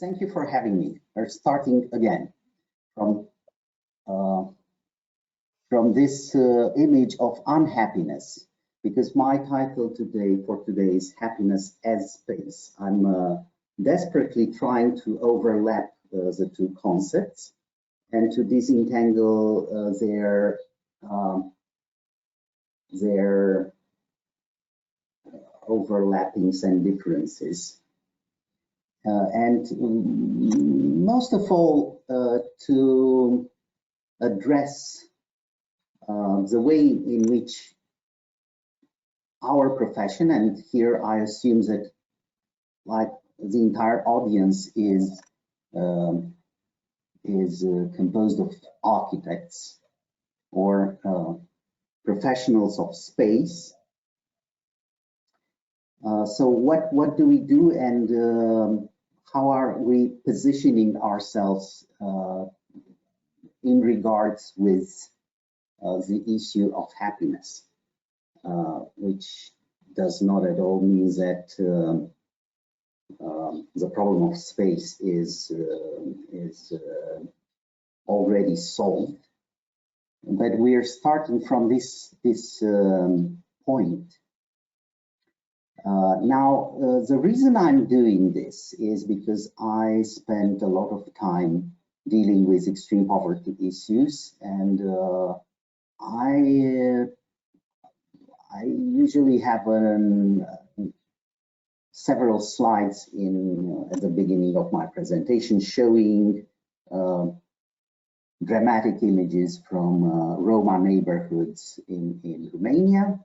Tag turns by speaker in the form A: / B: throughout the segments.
A: Thank you for having me. We're starting again from this image of unhappiness, because my title for today is Happiness as Space. I'm desperately trying to overlap the two concepts and to disentangle their overlappings and differences. And most of all, to address the way in which our profession, and here I assume that like the entire audience is composed of architects or professionals of space. So what do we do, and how are we positioning ourselves in regards with the issue of happiness, which does not at all mean that the problem of space is already solved, but we are starting from this point. Now, the reason I'm doing this is because I spent a lot of time dealing with extreme poverty issues, and I usually have several slides at the beginning of my presentation showing dramatic images from Roma neighborhoods in Romania.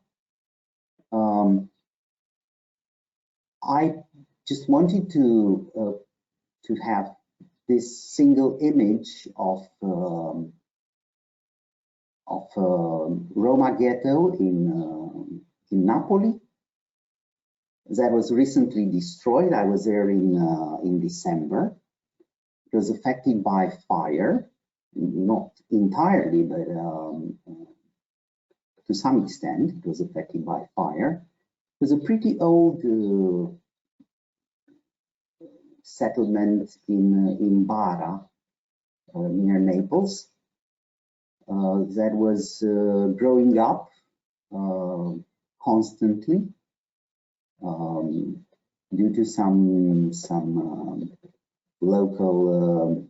A: I just wanted to have this single image of Roma ghetto in Napoli that was recently destroyed. I was there in December. It was affected by fire, not entirely, but to some extent it was affected by fire. It was a pretty old settlement in Bara, near Naples, that was growing up constantly due to some local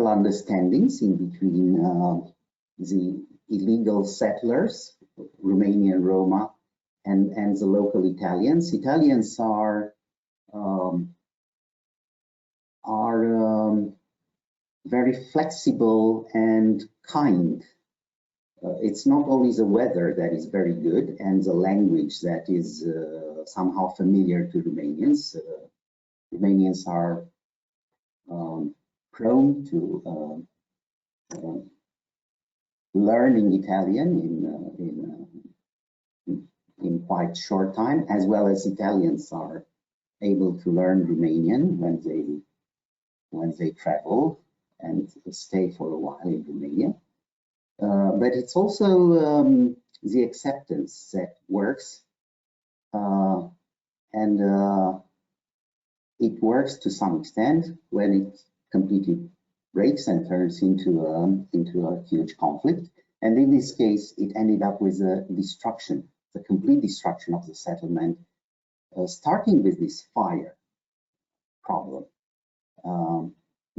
A: understandings in between the illegal settlers, Romanian Roma, and the local Italians. Italians are very flexible and kind. It's not only the weather that is very good and the language that is somehow familiar to Romanians. Romanians are prone to learning Italian in quite short time, as well as Italians are able to learn Romanian when they travel and stay for a while in Romania. But it's also the acceptance that works, and it works to some extent when it completely breaks and turns into a huge conflict. And in this case, it ended up with a destruction, the complete destruction of the settlement, starting with this fire problem.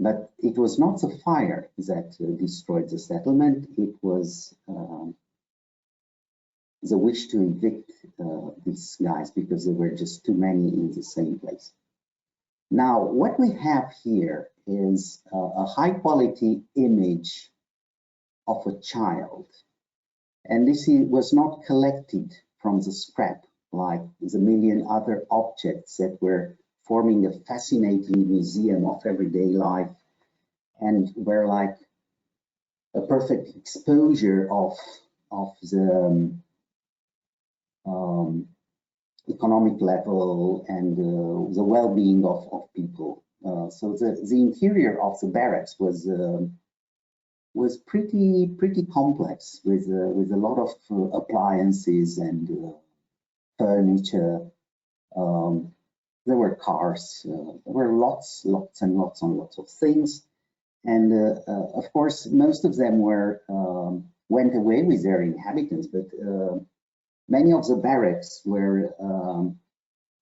A: But it was not the fire that destroyed the settlement, it was the wish to evict these guys because there were just too many in the same place. Now, what we have here is a high quality image of a child. And this was not collected from the scrap like the million other objects that were forming a fascinating museum of everyday life and were like a perfect exposure of the economic level and the well-being of people. So the interior of the barracks was pretty complex with a lot of appliances and furniture. there were cars, there were lots and lots of things. And of course, most of them were went away with their inhabitants, but many of the barracks were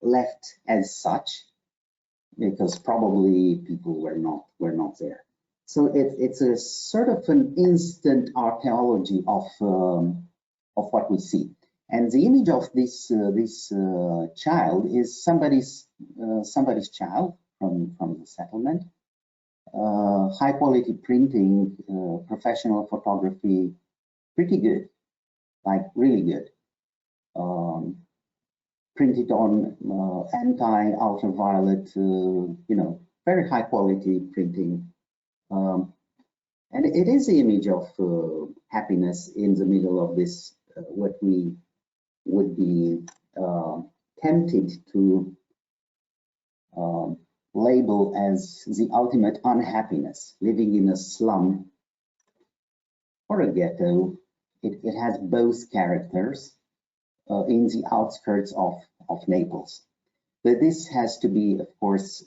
A: left as such because probably people were not there. So it's a sort of an instant archaeology of what we see. And the image of this child is somebody's child from the settlement. High quality printing, professional photography, pretty good, like really good. Printed on anti-ultraviolet, very high quality printing. And it is the image of happiness in the middle of this, what we would be tempted to label as the ultimate unhappiness, living in a slum or a ghetto. It has both characters in the outskirts of Naples. But this has to be, of course,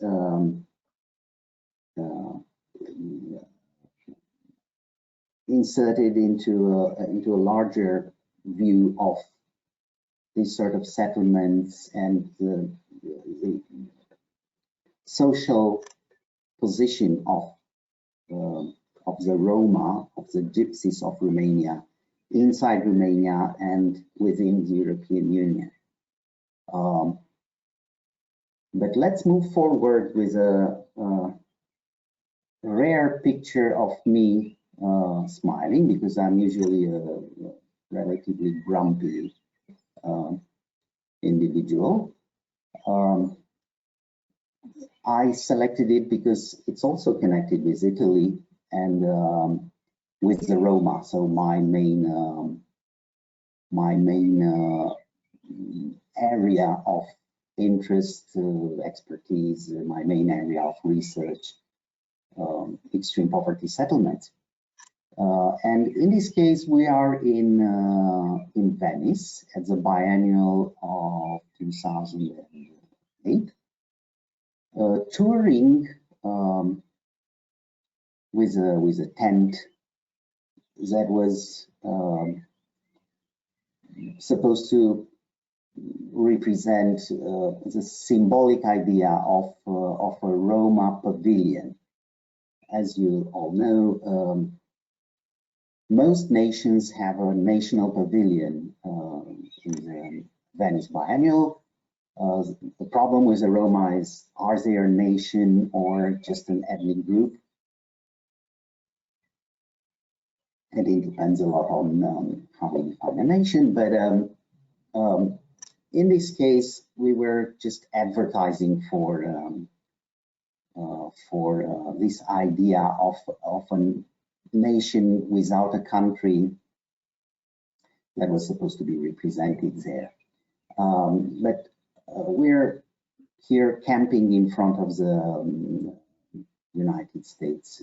A: inserted into a larger view of these sort of settlements and the social position of the Roma, of the gypsies of Romania, inside Romania and within the European Union. But let's move forward with a rare picture of me smiling, because I'm usually a relatively grumpy individual. I selected it because it's also connected with Italy and with the Roma. So my main area of interest, expertise, my main area of research, extreme poverty settlements. And in this case, we are in Venice at the biennial of 2008, touring with a tent that was supposed to represent the symbolic idea of a Roma pavilion. As you all know, most nations have a national pavilion in the Venice Biennial. The problem with the Roma is, are they a nation or just an ethnic group? And it depends a lot on how we define a nation, but in this case, we were just advertising for this idea of a nation without a country that was supposed to be represented there. But we're here camping in front of the United States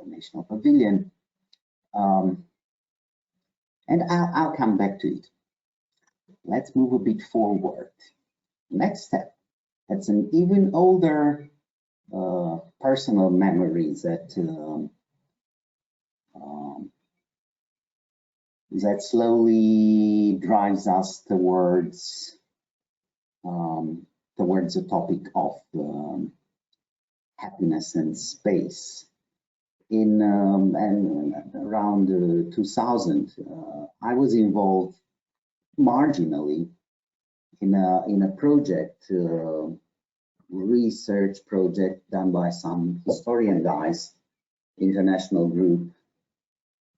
A: National Pavilion. And I'll come back to it. Let's move a bit forward. Next step, that's an even older personal memory that that slowly drives us towards the topic of happiness and space. In and around 2000, I was involved marginally in a project, research project done by some historian guys, international group,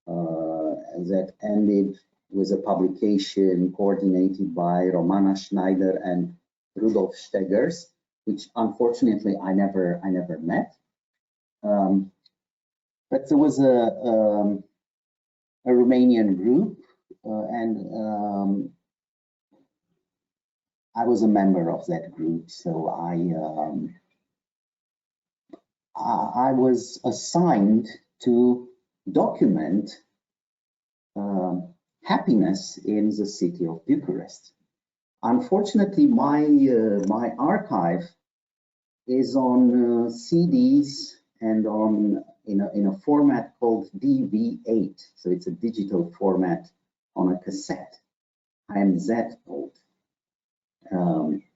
A: that ended with a publication coordinated by Romana Schneider and Rudolf Stegers, which unfortunately I never met. But there was a Romanian group, and I was a member of that group, so I was assigned to document happiness in the city of Bucharest. Unfortunately, my archive is on CDs and on in a format called DV8. So it's a digital format on a cassette. I am that old.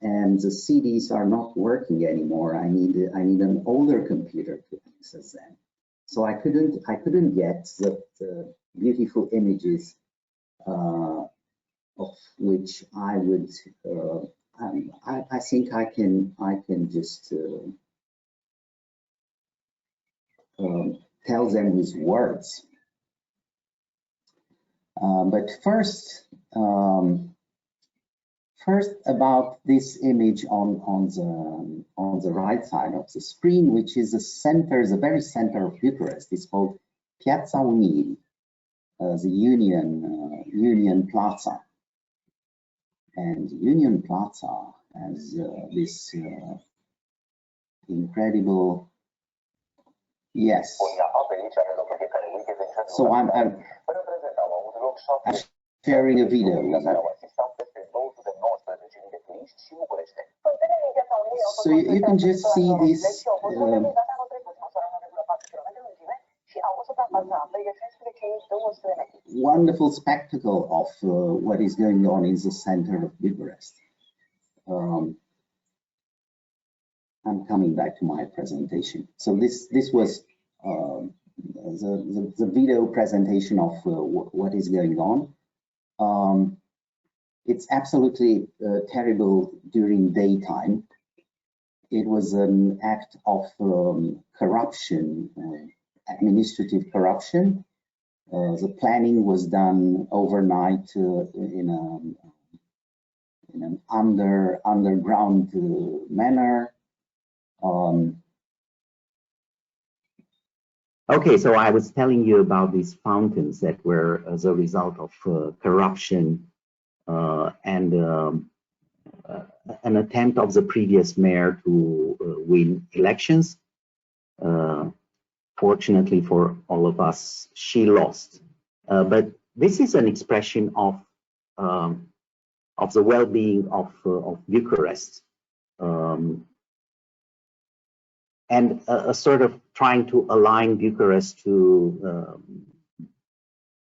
A: And the CDs are not working anymore. I need an older computer to access them. So I couldn't get the beautiful images of which I would. I think I can just tell them with words. But first. First, about this image on the right side of the screen, which is the very center of Bucharest. It's called Piața Unirii, the Union Plaza. And Union Plaza has this incredible, yes. So I'm sharing a video. So you can just see this wonderful spectacle of what is going on in the center of Bucharest. I'm coming back to my presentation. So this was the video presentation of what is going on. It's absolutely terrible during daytime. It was an act of corruption, administrative corruption. The planning was done overnight in an underground manner. Okay, so I was telling you about these fountains that were as a result of corruption and an attempt of the previous mayor to win elections. Fortunately for all of us, she lost. But this is an expression of the well-being of Bucharest, and a sort of trying to align Bucharest to,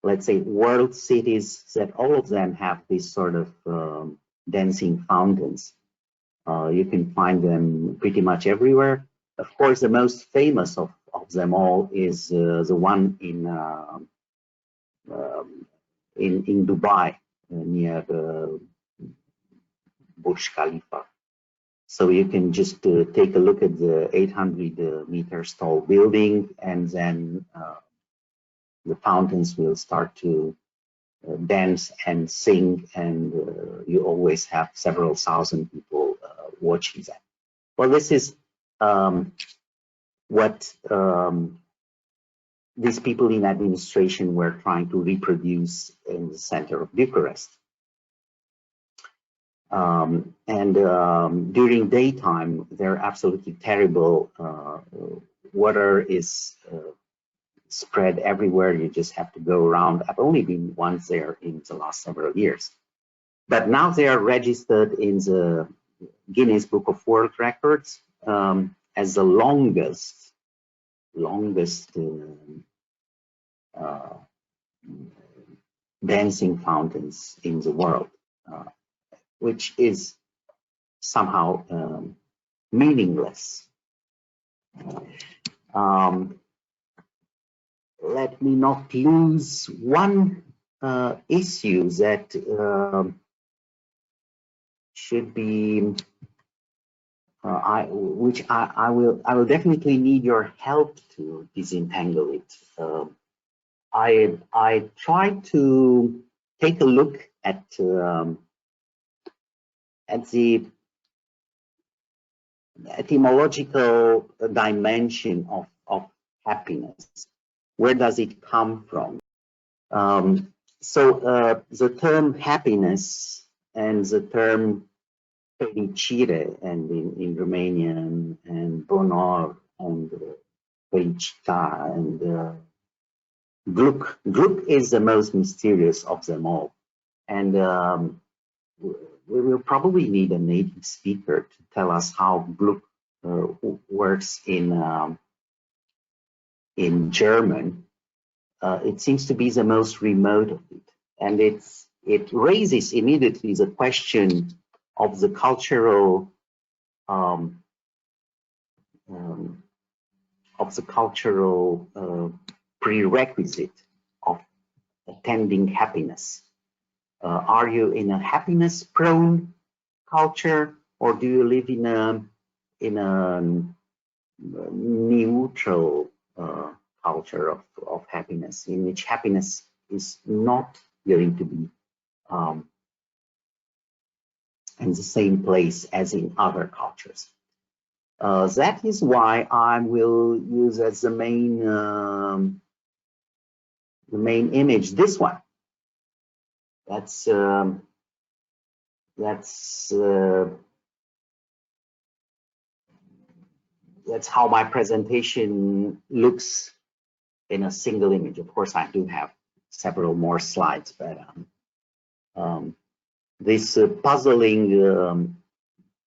A: let's say, world cities that all of them have this sort of dancing fountains. You can find them pretty much everywhere. Of course, the most famous of them all is the one in Dubai, near Burj Khalifa. So you can just take a look at the 800 meters tall building, and then the fountains will start to dance and sing, and you always have several thousand people watching that. Well, this is what these people in administration were trying to reproduce in the center of Bucharest. During daytime, they're absolutely terrible. Water is spread everywhere. You just have to go around. I've only been once there in the last several years. But now they are registered in the Guinness Book of World Records as the longest dancing fountains in the world, which is somehow meaningless. Let me not lose one issue that should be, I will definitely need your help to disentangle it. I tried to take a look at the etymological dimension of happiness. Where does it come from? So the term happiness and the term fericire, and in Romanian, and bonor, and fericita, and glück. Glück is the most mysterious of them all. And we will probably need a native speaker to tell us how glück works in German, it seems to be the most remote of it, and it raises immediately the question of the cultural prerequisite of attending happiness. Are you in a happiness-prone culture, or do you live in a neutral culture of happiness, in which happiness is not going to be in the same place as in other cultures? That is why I will use as the main image this one. That's how my presentation looks in a single image. Of course, I do have several more slides, but this puzzling,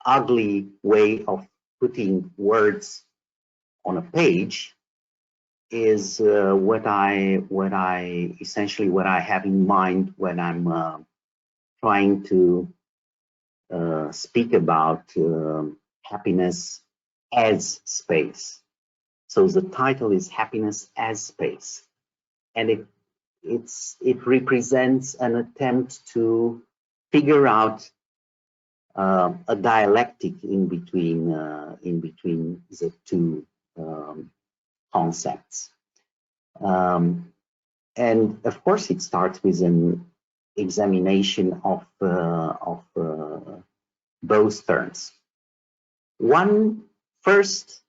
A: ugly way of putting words on a page is what I have in mind when I'm trying to speak about happiness as space. So the title is Happiness as Space, and it represents an attempt to figure out a dialectic in between the two concepts. And of course, it starts with an examination of both terms. One first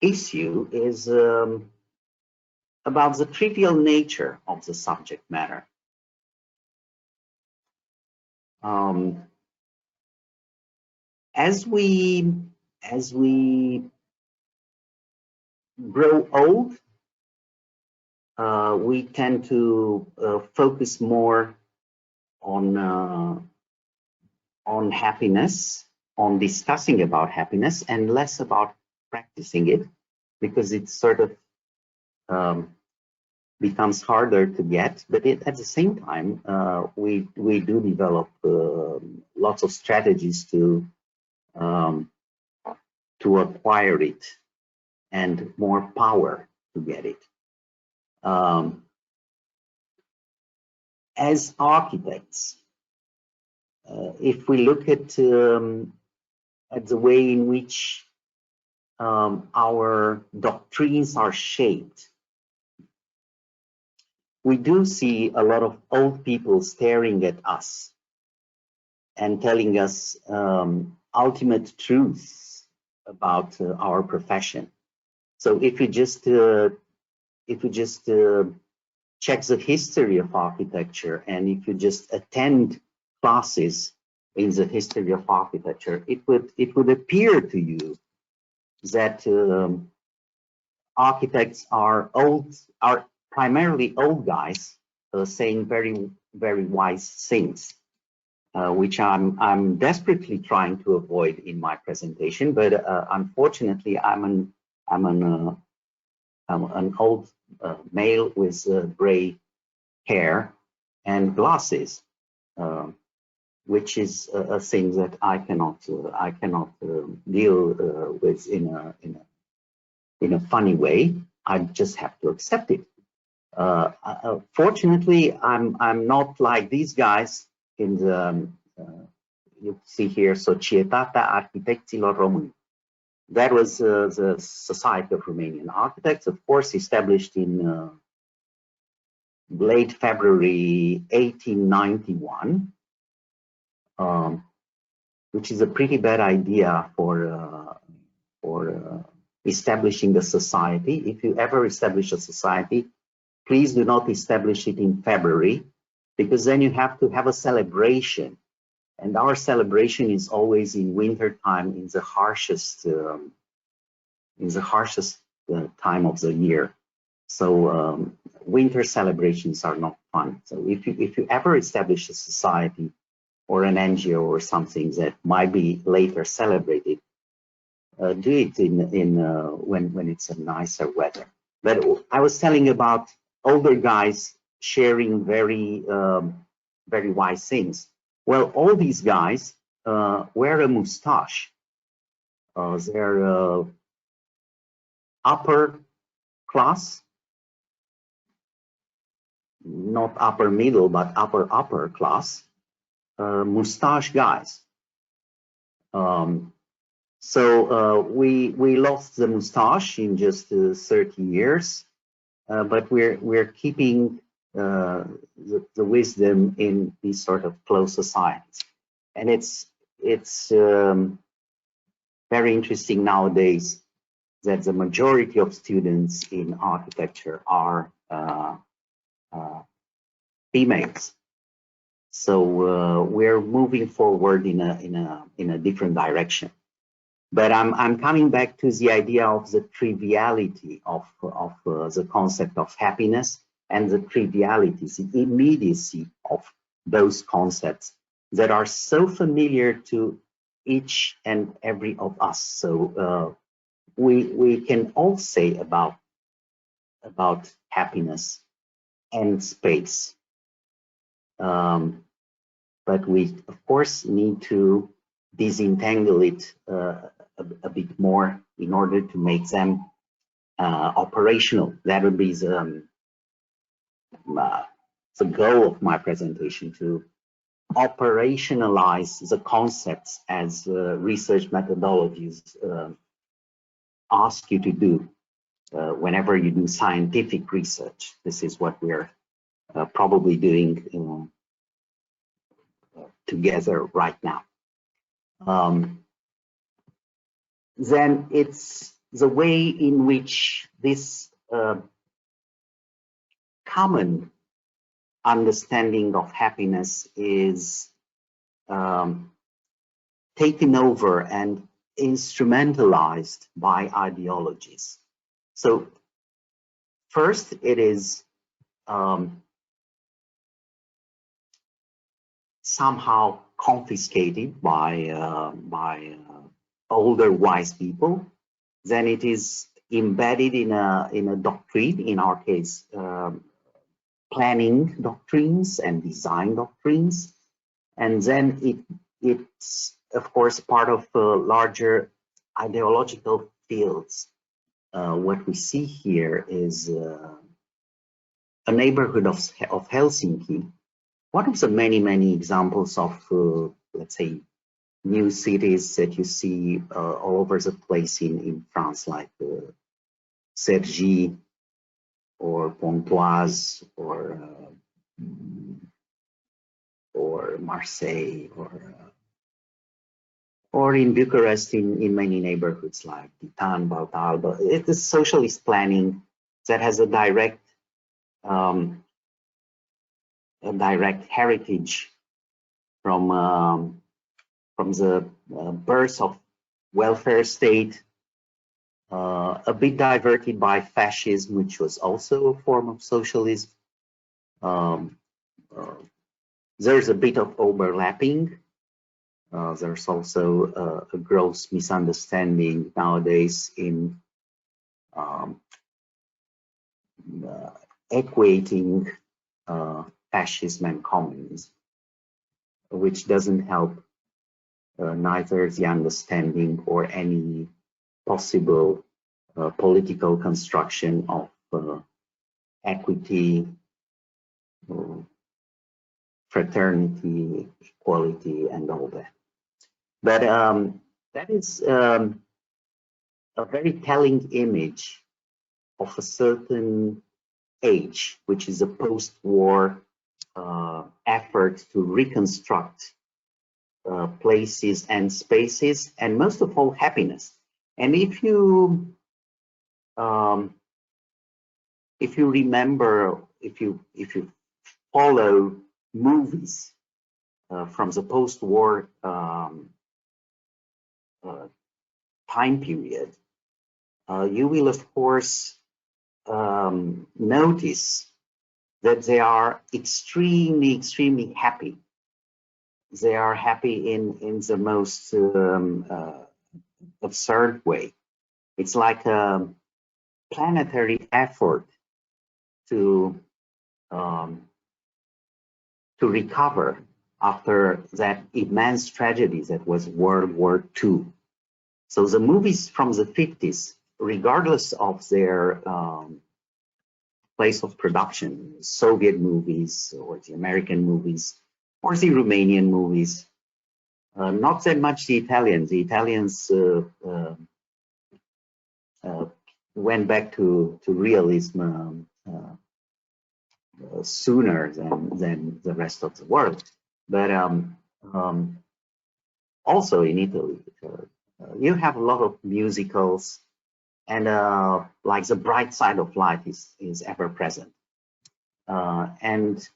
A: issue is about the trivial nature of the subject matter. As we grow old, we tend to focus more on happiness, on discussing about happiness, and less about practicing it, because it sort of becomes harder to get. But at the same time, we do develop lots of strategies to acquire it, and more power to get it. As architects, if we look at the way in which our doctrines are shaped, we do see a lot of old people staring at us and telling us ultimate truths about our profession. So if you just check the history of architecture, and if you just attend classes in the history of architecture, it would appear to you that architects are primarily old guys saying very, very wise things, which I'm desperately trying to avoid in my presentation. But unfortunately, I'm an old male with gray hair and glasses, which is a thing that I cannot deal with in a funny way. I just have to accept it. Fortunately, I'm not like these guys in the you see here, Societatea Arhitecților Români. That was the Society of Romanian Architects, of course, established in late February 1891, which is a pretty bad idea for establishing a society. If you ever establish a society, please do not establish it in February, because then you have to have a celebration. And our celebration is always in winter time, in the harshest time of the year. So winter celebrations are not fun. So if you ever establish a society, or an NGO or something that might be later celebrated, do it when it's a nicer weather. But I was telling about older guys sharing very wise things. Well, all these guys wear a mustache. They're upper class, not upper middle, but upper class, mustache guys. So we lost the mustache in just 30 years, but we're keeping the wisdom in these sort of close societies, and it's very interesting nowadays that the majority of students in architecture are females. So we're moving forward in a different direction. But I'm coming back to the idea of the triviality of the concept of happiness, and the triviality, the immediacy of those concepts that are so familiar to each and every of us. So we can all say about happiness and space, but we of course need to disentangle it a bit more in order to make them operational. That would be the goal of my presentation, to operationalize the concepts as research methodologies ask you to do whenever you do scientific research. This is what we're probably doing together right now. Then it's the way in which this common understanding of happiness is taken over and instrumentalized by ideologies. So first, it is somehow confiscated by older wise people. Then it is embedded in a doctrine, in our case planning doctrines and design doctrines, and then it's of course part of larger ideological fields. What we see here is a neighborhood of Helsinki. One of the many examples of let's say new cities that you see all over the place in France, like Cergy or Pontoise or Marseille or in Bucharest in many neighborhoods like Titan, Baltalba. It is socialist planning that has a direct heritage from the birth of welfare state, a bit diverted by fascism, which was also a form of socialism. There's a bit of overlapping. There's also a gross misunderstanding nowadays in equating fascism and communism, which doesn't help neither the understanding or any possible political construction of equity, fraternity, equality, and all that. But that is a very telling image of a certain age, which is a post-war effort to reconstruct places and spaces, and most of all, happiness. And if you remember, if you follow movies from the post-war time period, you will of course notice that they are extremely happy.
B: they are happy in the most absurd way. It's like a planetary effort to recover after that immense tragedy that was World War II. So the movies from the 50s, regardless of their place of production, Soviet movies or the American movies or the Romanian movies, not that much the Italians. The Italians went back to realism sooner than the rest of the world. But also in Italy, you have a lot of musicals, and like the bright side of life is ever present. And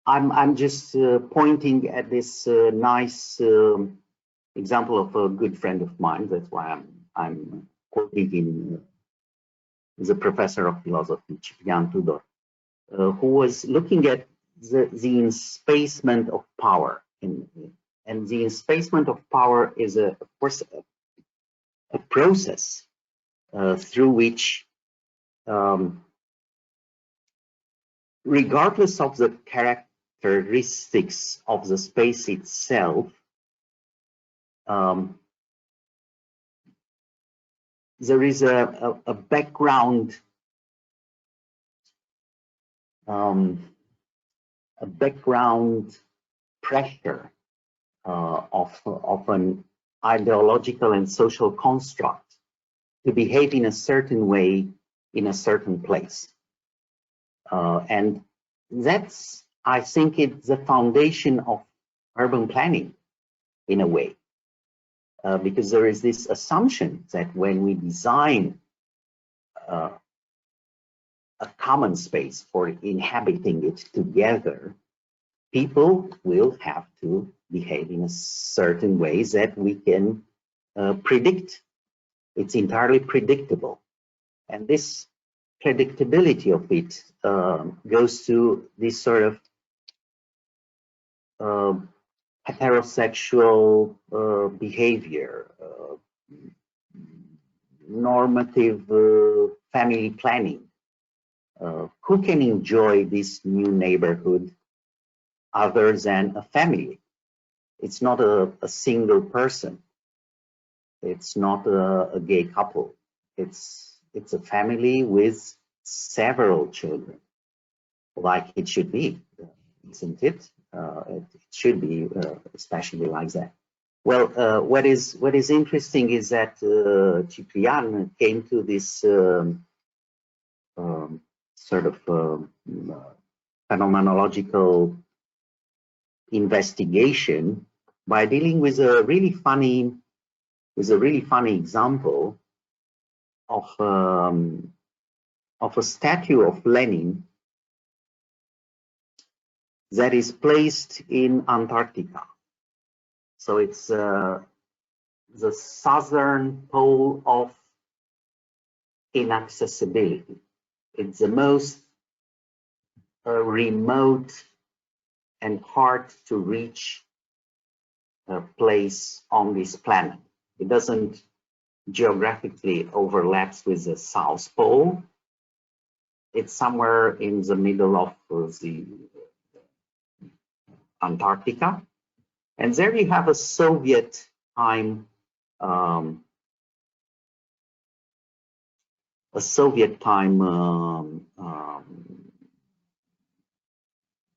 B: I'm just pointing at this nice example of a good friend of mine. That's why I'm quoting him. He's a professor of philosophy, Ciprian Tudor, who was looking at the enspacement of power. And the enspacement of power is, of course, a process through which, regardless of the characteristics of the space itself, there is a background pressure of an ideological and social construct to behave in a certain way in a certain place. And that's, I think, it's the foundation of urban planning in a way. Because there is this assumption that when we design a common space for inhabiting it together, people will have to behave in a certain way that we can predict. It's entirely predictable. And this predictability of it goes to this sort of heterosexual behavior, normative family planning. Who can enjoy this new neighborhood other than a family? It's not a single person. It's not a gay couple. It's a family with several children, like it should be, isn't it? It should be especially like that. Well, what is interesting is that Ciprian came to this sort of phenomenological investigation by dealing with a really funny example of a statue of Lenin that is placed in Antarctica. So it's the southern pole of inaccessibility. It's the most remote and hard to reach place on this planet. It doesn't geographically overlaps with the South Pole. It's somewhere in the middle of the Antarctica. And there you have a Soviet time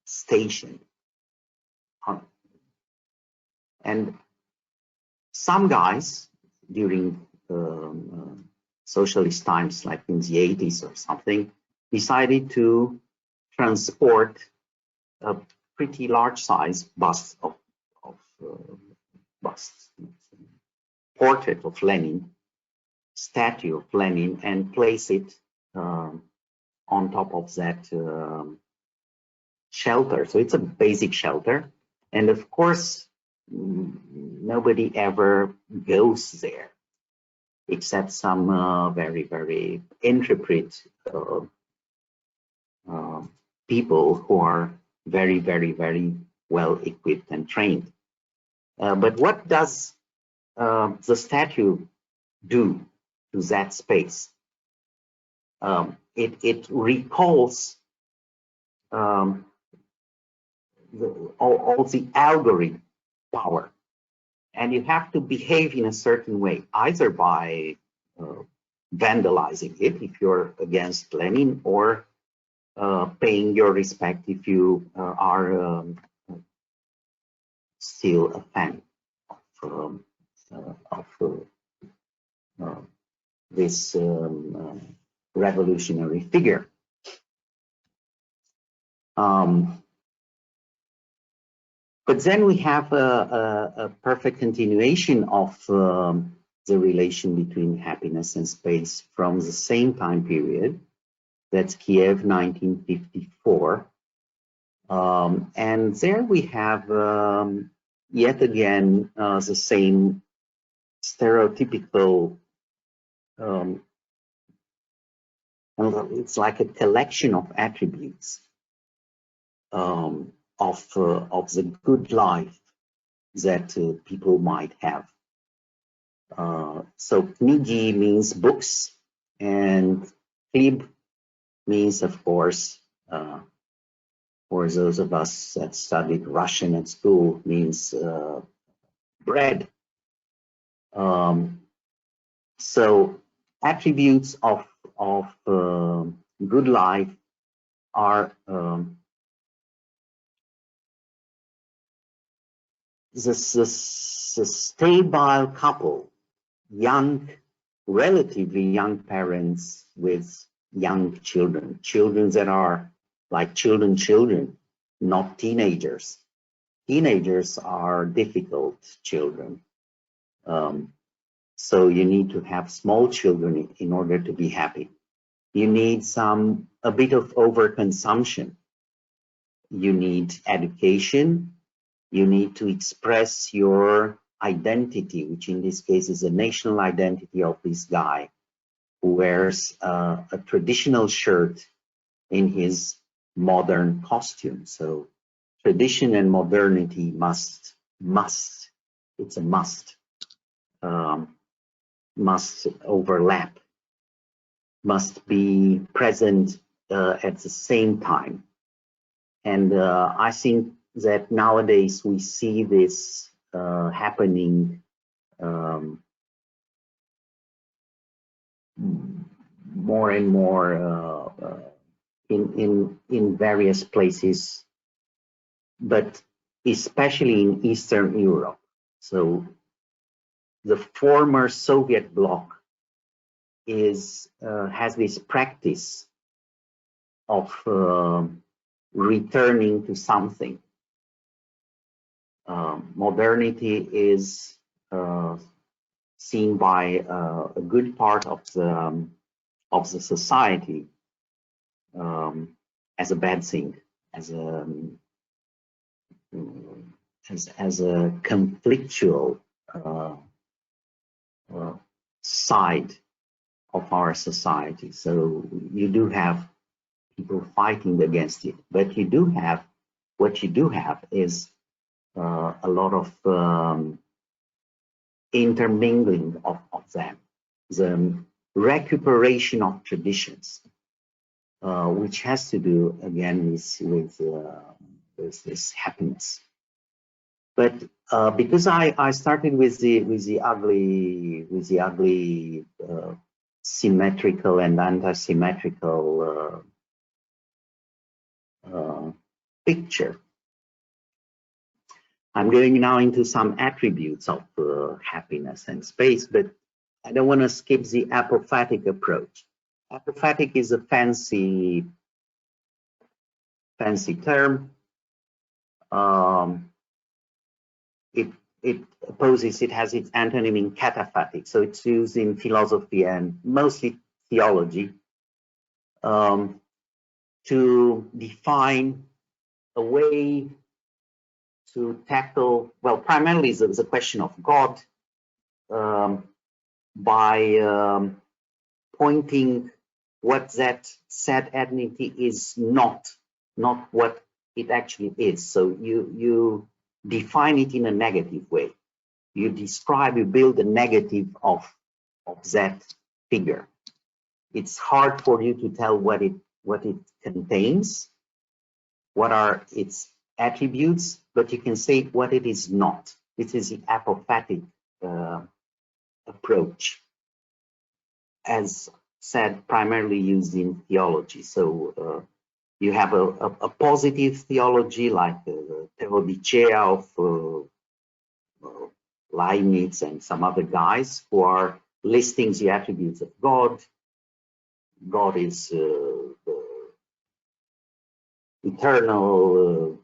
B: station. And some guys during socialist times, like in the 80s or something, decided to transport a pretty large size bust of portrait of Lenin, statue of Lenin, and place it on top of that shelter. So it's a basic shelter. And of course, nobody ever goes there, except some very, very intrepid people who are very, very, very well equipped and trained. But what does the statue do to that space? It recalls all the algorithm power, and you have to behave in a certain way, either by vandalizing it if you're against Lenin, or paying your respect if you are still a fan of this revolutionary figure. But then we have a perfect continuation of the relation between happiness and space from the same time period. That's Kiev, 1954. And there we have yet again the same stereotypical, it's like a collection of attributes of the good life that people might have. So knigi means books, and chleb means, of course, for those of us that studied Russian at school, means bread. So attributes of good life are the stable couple, young, relatively young parents with young children, children that are like children, not teenagers. Teenagers are difficult children. So you need to have small children in order to be happy. You need a bit of overconsumption. You need education. You need to express your identity, which in this case is a national identity of this guy who wears a traditional shirt in his modern costume. So tradition and modernity must, it's a must overlap, must be present at the same time. And I think that nowadays we see this happening more and more in various places, but especially in Eastern Europe. So the former Soviet bloc has this practice of returning to something. Modernity is seen by a good part of the society as a bad thing, as a conflictual side of our society. So you do have people fighting against it, but what you do have is a lot of intermingling of them, the recuperation of traditions, which has to do again with this happiness. But because I started with the ugly symmetrical and anti-symmetrical picture, I'm going now into some attributes of happiness and space, but I don't want to skip the apophatic approach. Apophatic is a fancy term. It has its antonym in cataphatic, so it's used in philosophy and mostly theology to define a way to tackle, well, primarily the question of God by pointing what that said entity is not what it actually is. So you define it in a negative way. You build a negative of that figure. It's hard for you to tell what it contains, what are its attributes, but you can say what it is not. This is the apophatic approach, as said, primarily used in theology. So you have a positive theology like the theodicea of Leibniz and some other guys who are listing the attributes of God. God is eternal,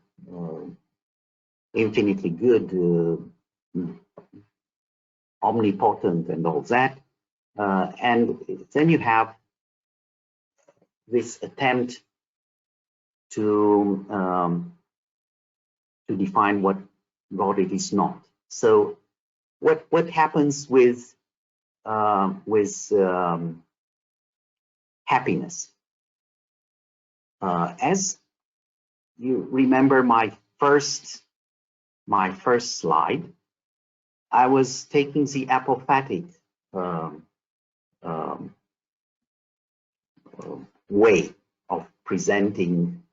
B: infinitely good, omnipotent, and all that. And then you have this attempt to define what God it is not. So what happens with happiness? As you remember my first slide, I was taking the apophatic way of presenting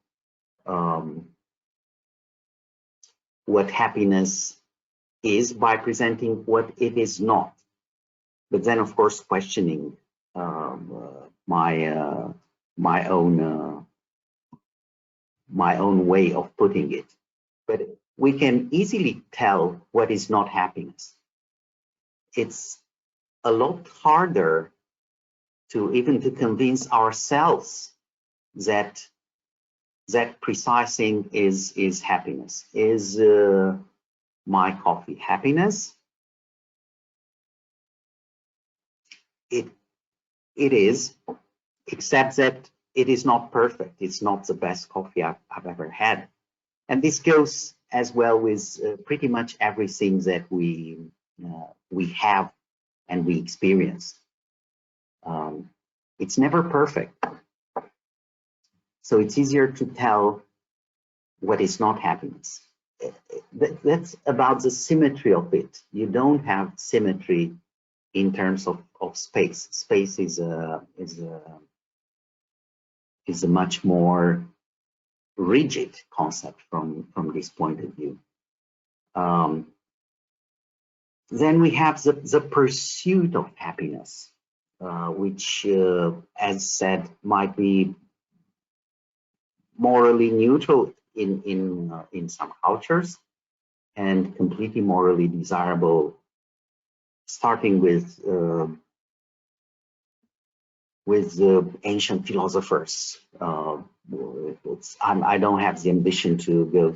B: what happiness is by presenting what it is not, but then of course questioning my own way of putting it. But we can easily tell what is not happiness. It's a lot harder to even to convince ourselves that that precise thing is happiness. Is my coffee happiness? It is, except that it is not perfect. It's not the best coffee I've ever had. And this goes as well with pretty much everything that we have and we experience. It's never perfect. So it's easier to tell what is not happiness. That's about the symmetry of it. You don't have symmetry in terms of space. Space is a much more rigid concept from this point of view. Then we have the pursuit of happiness, which, as said, might be morally neutral in some cultures and completely morally desirable, starting with ancient philosophers. I don't have the ambition to go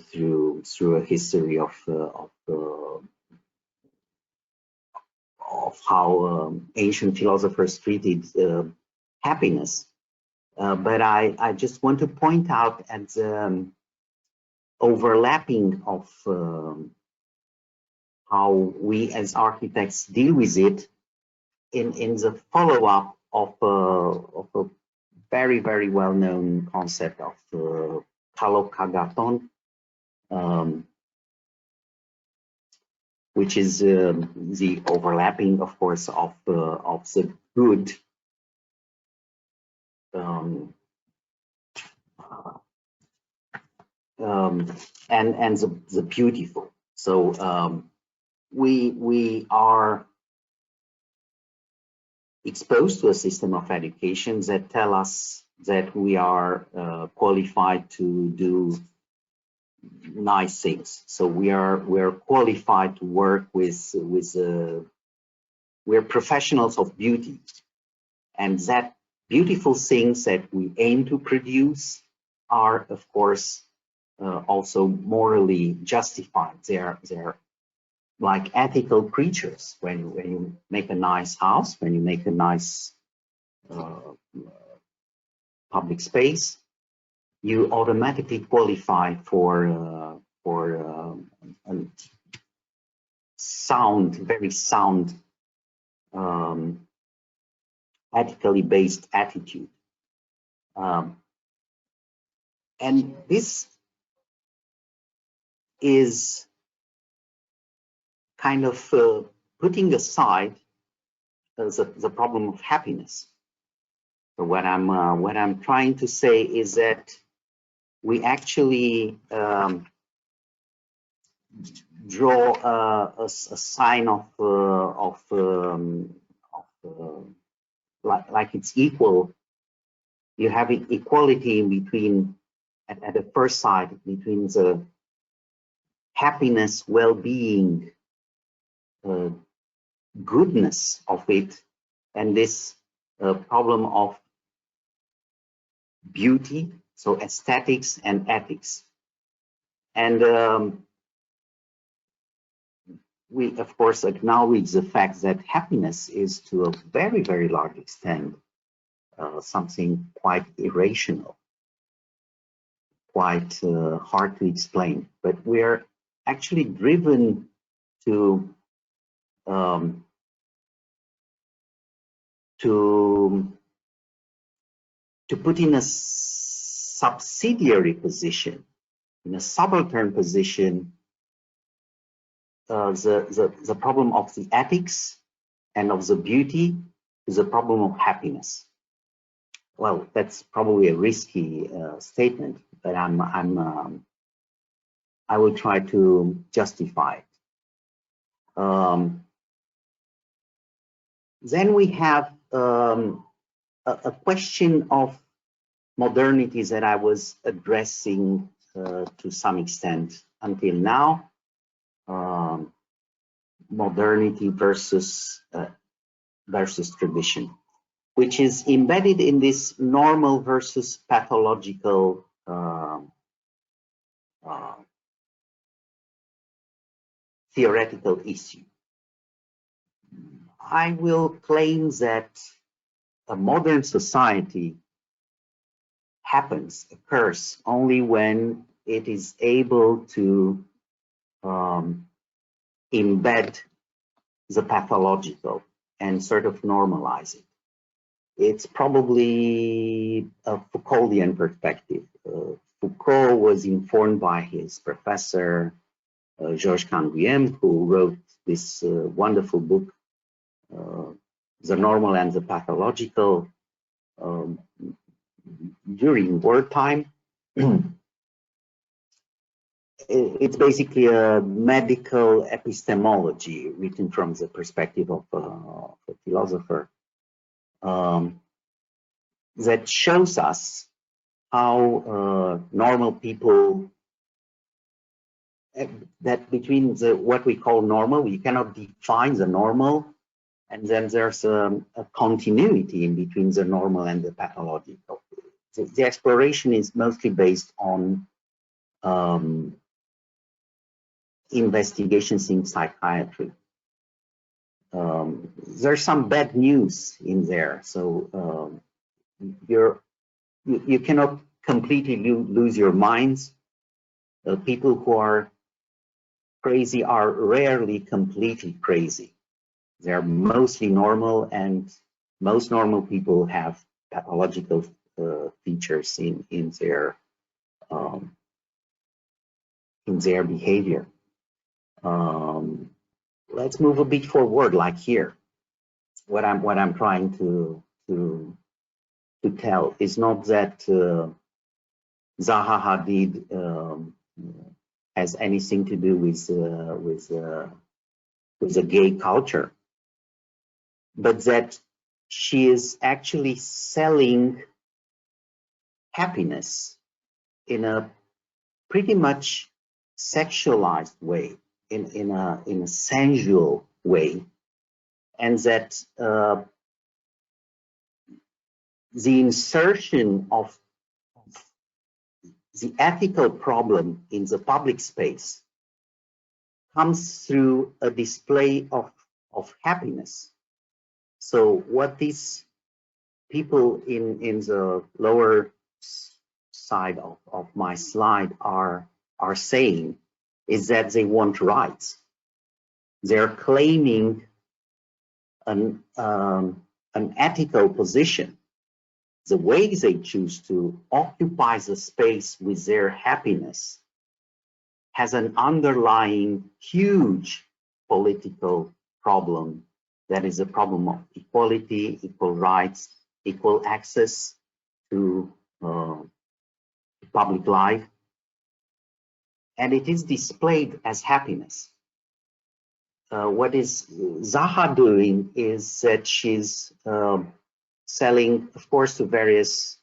B: through a history of how ancient philosophers treated happiness, but I just want to point out at the overlapping of how we as architects deal with it in the follow-up of a very, very well-known concept of kalokagaton, which is the overlapping, of course, of the good and the beautiful. So we are exposed to a system of education that tell us that we are qualified to do nice things. So we're qualified to work with we're professionals of beauty, and that beautiful things that we aim to produce are, of course, also morally justified. They're like ethical creatures. When you make a nice house, when you make a nice public space, you automatically qualify for a sound, very sound, ethically based attitude. And this is kind of putting aside the problem of happiness. So what I'm trying to say is that we actually draw a sign of like it's equal. You have equality in between at the first sight between the happiness, well-being, goodness of it, and this problem of beauty, so aesthetics and ethics. And we, of course, acknowledge the fact that happiness is to a very, very large extent something quite irrational, quite hard to explain. But we're actually driven to put in a subsidiary position, in a subaltern position, the problem of the ethics and of the beauty is a problem of happiness. Well, that's probably a risky statement, but I will try to justify it. Then we have a question of modernity that I was addressing to some extent until now. Modernity versus tradition, which is embedded in this normal versus pathological theoretical issue. I will claim that a modern society occurs only when it is able to embed the pathological and sort of normalize it. It's probably a Foucauldian perspective. Foucault was informed by his professor, Georges Canguilhem, who wrote this wonderful book, The Normal and the Pathological, during wartime. It's basically a medical epistemology written from the perspective of a philosopher that shows us how normal people, that between what we call normal, we cannot define the normal, and then there's a continuity in between the normal and the pathological. The exploration is mostly based on investigations in psychiatry. There's some bad news in there, so you cannot completely lose your minds. People who are crazy are rarely completely crazy. They're mostly normal, and most normal people have pathological features in their behavior. Let's move a bit forward, like here. What I'm trying to tell is not that Zaha Hadid has anything to do with the gay culture, but that she is actually selling happiness in a pretty much sexualized way, in a sensual way, and that the insertion of the ethical problem in the public space comes through a display of happiness. So what these people in the lower side of my slide are saying is that they want rights. They're claiming an ethical position. The way they choose to occupy the space with their happiness has an underlying huge political problem that is a problem of equality, equal rights, equal access to public life, and it is displayed as happiness. What is Zaha doing is that she's selling, of course, to various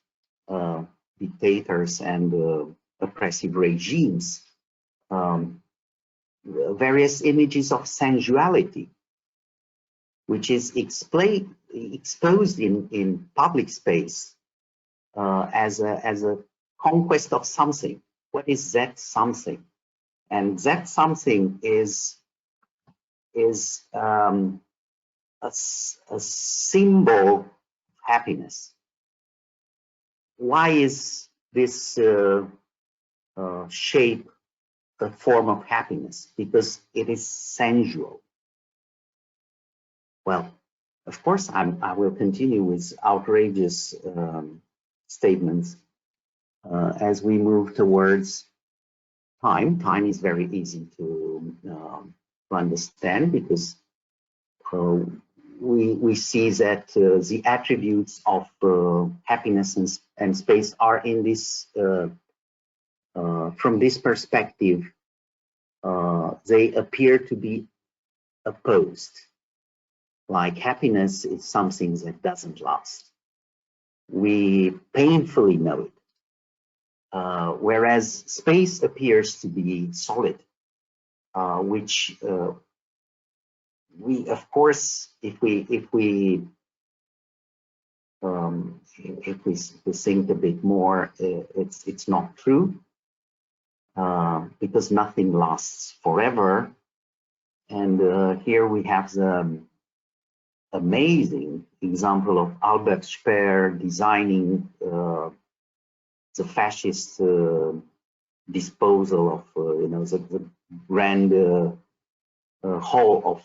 B: dictators and oppressive regimes, various images of sensuality, which is exposed in public space as a conquest of something. What is that something? And that something is a symbol of happiness. Why is this shape a form of happiness? Because it is sensual. Well, of course, I will continue with outrageous statements as we move towards time. Time is very easy to understand, because we see that the attributes of happiness and space are in this, from this perspective, they appear to be opposed. Like happiness is something that doesn't last. We painfully know it. Whereas space appears to be solid, which we, of course, if we think a bit more, it's not true, because nothing lasts forever. And here we have the amazing example of Albert Speer designing the fascist disposal of the grand hall of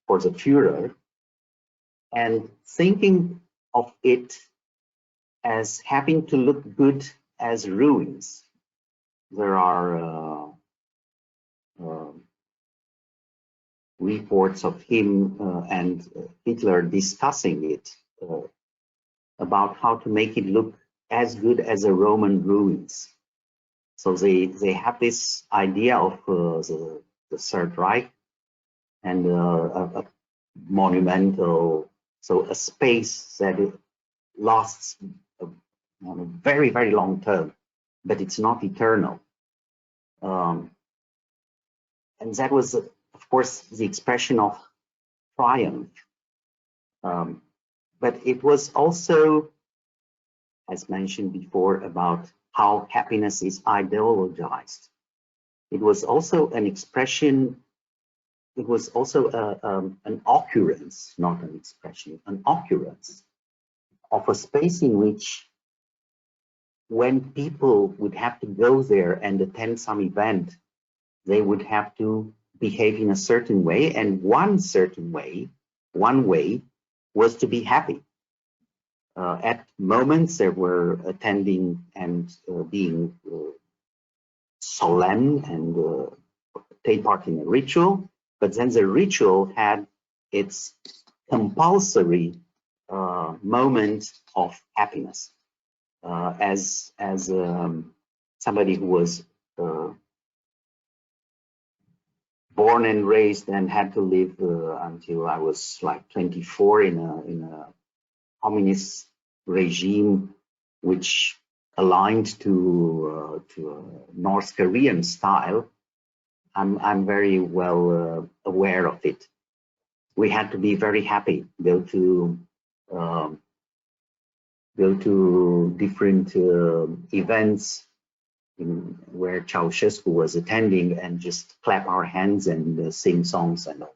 B: for the Führer, and thinking of it as having to look good as ruins. There are reports of him and Hitler discussing it, about how to make it look as good as the Roman ruins. So they have this idea of the Third Reich and a monumental, so a space that it lasts on a very, very long term, but it's not eternal. And that was, of course, the expression of triumph. But it was also, as mentioned before, about how happiness is ideologized. It was also an expression, it was also an occurrence, not an expression, an occurrence of a space in which, when people would have to go there and attend some event, they would have to behave in a certain way, and one way was to be happy. At moments they were attending and being solemn and take part in a ritual, but then the ritual had its compulsory moment of happiness. As somebody who was born and raised and had to live until I was like 24 in a communist regime, which aligned to North Korean style, I'm very well aware of it. We had to be very happy, go to different events where Ceausescu was attending and just clap our hands and sing songs and all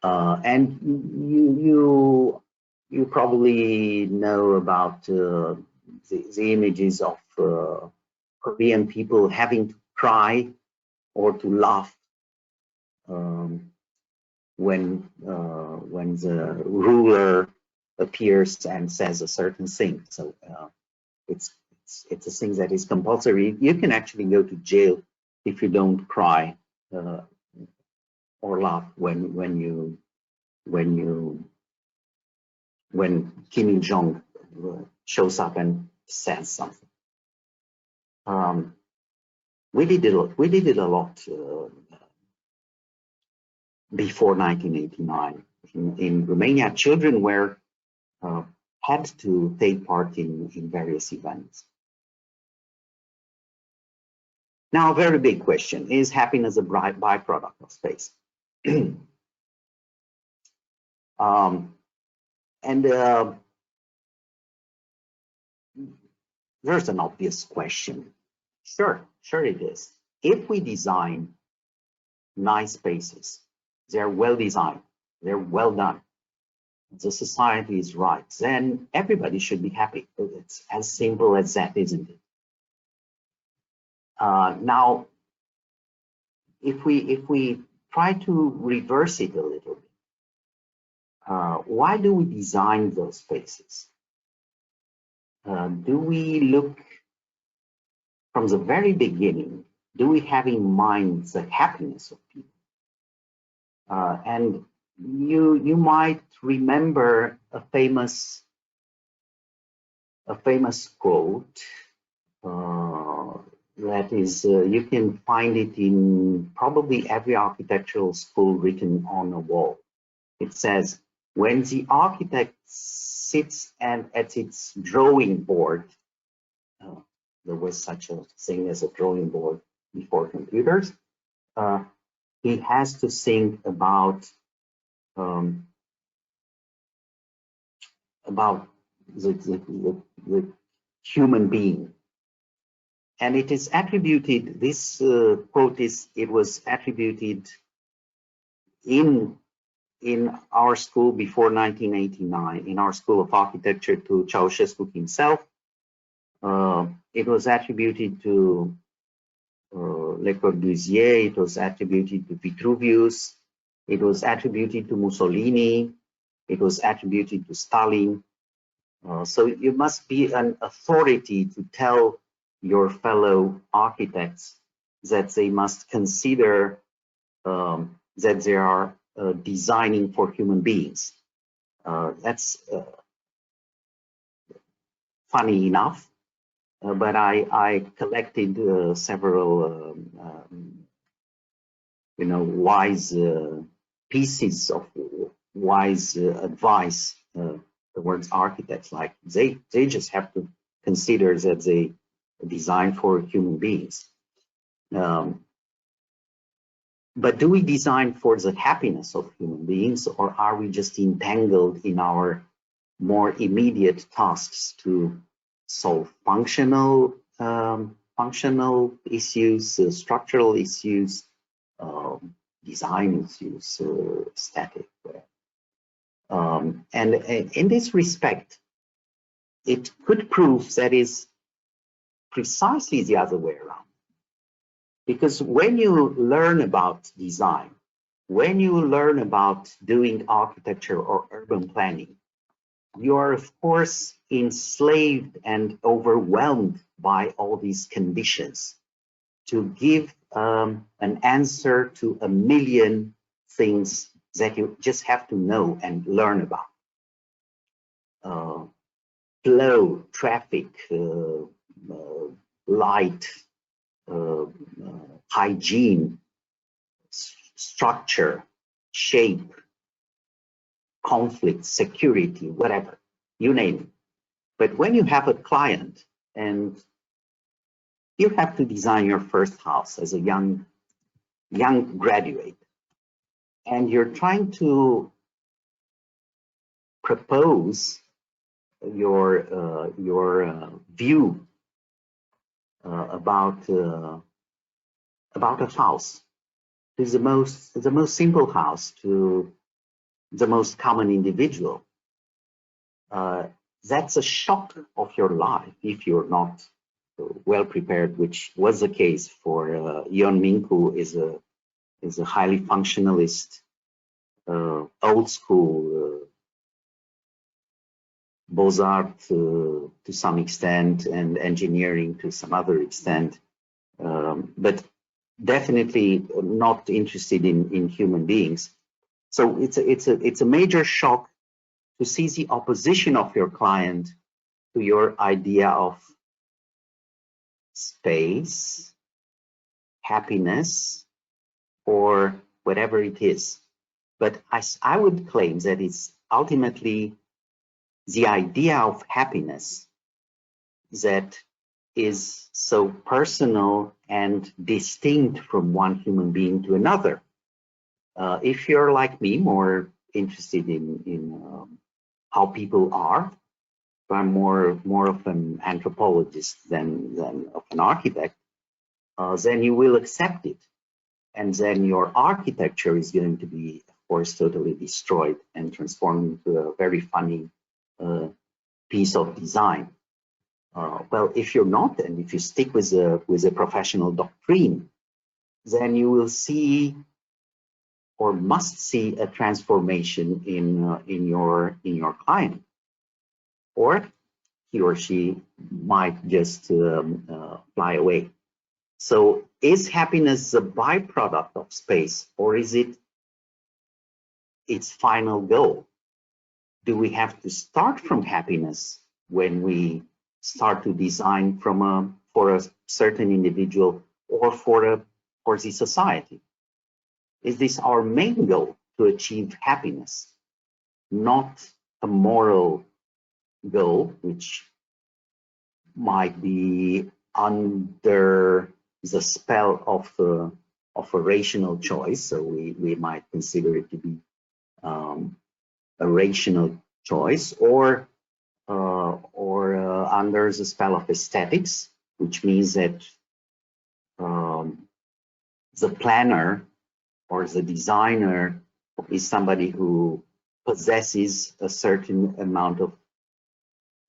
B: that. And you probably know about the images of Korean people having to cry or to laugh when the ruler appears and says a certain thing. So it's it's a thing that is compulsory. You can actually go to jail if you don't cry or laugh when Kim Il-jong shows up and says something. We did it a lot before 1989. In Romania, children were had to take part in various events. Now, a very big question: is happiness a byproduct of space? There's an obvious question. Sure it is. If we design nice spaces, they're well designed, they're well done, the society is right, then everybody should be happy. It's as simple as that, isn't it? Now, if we try to reverse it a little bit, why do we design those spaces? Do we look from the very beginning? Do we have in mind the happiness of people? And you might remember a famous quote that is you can find it in probably every architectural school written on a wall. It says, when the architect sits at its drawing board, there was such a thing as a drawing board before computers, he has to think about the human being. And it is attributed, this quote was attributed in our school before 1989, in our School of Architecture, to Ceausescu himself. It was attributed to Le Corbusier, it was attributed to Vitruvius, it was attributed to Mussolini, it was attributed to Stalin. So you must be an authority to tell your fellow architects that they must consider that they are designing for human beings. That's funny enough, but I collected several wise pieces of wise advice towards architects. Like they just have to consider that they design for human beings. But do we design for the happiness of human beings, or are we just entangled in our more immediate tasks to solve functional issues, structural issues, design issues, static? And in this respect, it could prove that is precisely the other way around. Because when you learn about design, when you learn about doing architecture or urban planning, you are, of course, enslaved and overwhelmed by all these conditions to give an answer to a million things that you just have to know and learn about. Flow, traffic, light, hygiene, structure, shape, conflict, security, whatever, you name it. But when you have a client and you have to design your first house as a young graduate, and you're trying to propose your view about a house, to the most simple house, to the most common individual, that's a shock of your life if you're not well prepared, which was the case for Yeon Ming-koo, is a highly functionalist, old school Beaux-Arts to some extent, and engineering to some other extent, but definitely not interested in human beings. So it's a major shock to see the opposition of your client to your idea of space, happiness, or whatever it is. But I would claim that it's ultimately the idea of happiness that is so personal and distinct from one human being to another. If you're like me, more interested in how people are, I'm more of an anthropologist than of an architect, then you will accept it. And then your architecture is going to be, of course, totally destroyed and transformed into a very funny piece of design. Well, if you're not, and if you stick with a professional doctrine, then you will see or must see a transformation in your client, or he or she might just fly away. So is happiness a byproduct of space, or is it its final goal? Do we have to start from happiness when we start to design for a certain individual or for the society? Is this our main goal, to achieve happiness, not a moral goal, which might be under the spell of a rational choice? So we might consider it to be a rational choice, or under the spell of aesthetics, which means that the planner or the designer is somebody who possesses a certain amount of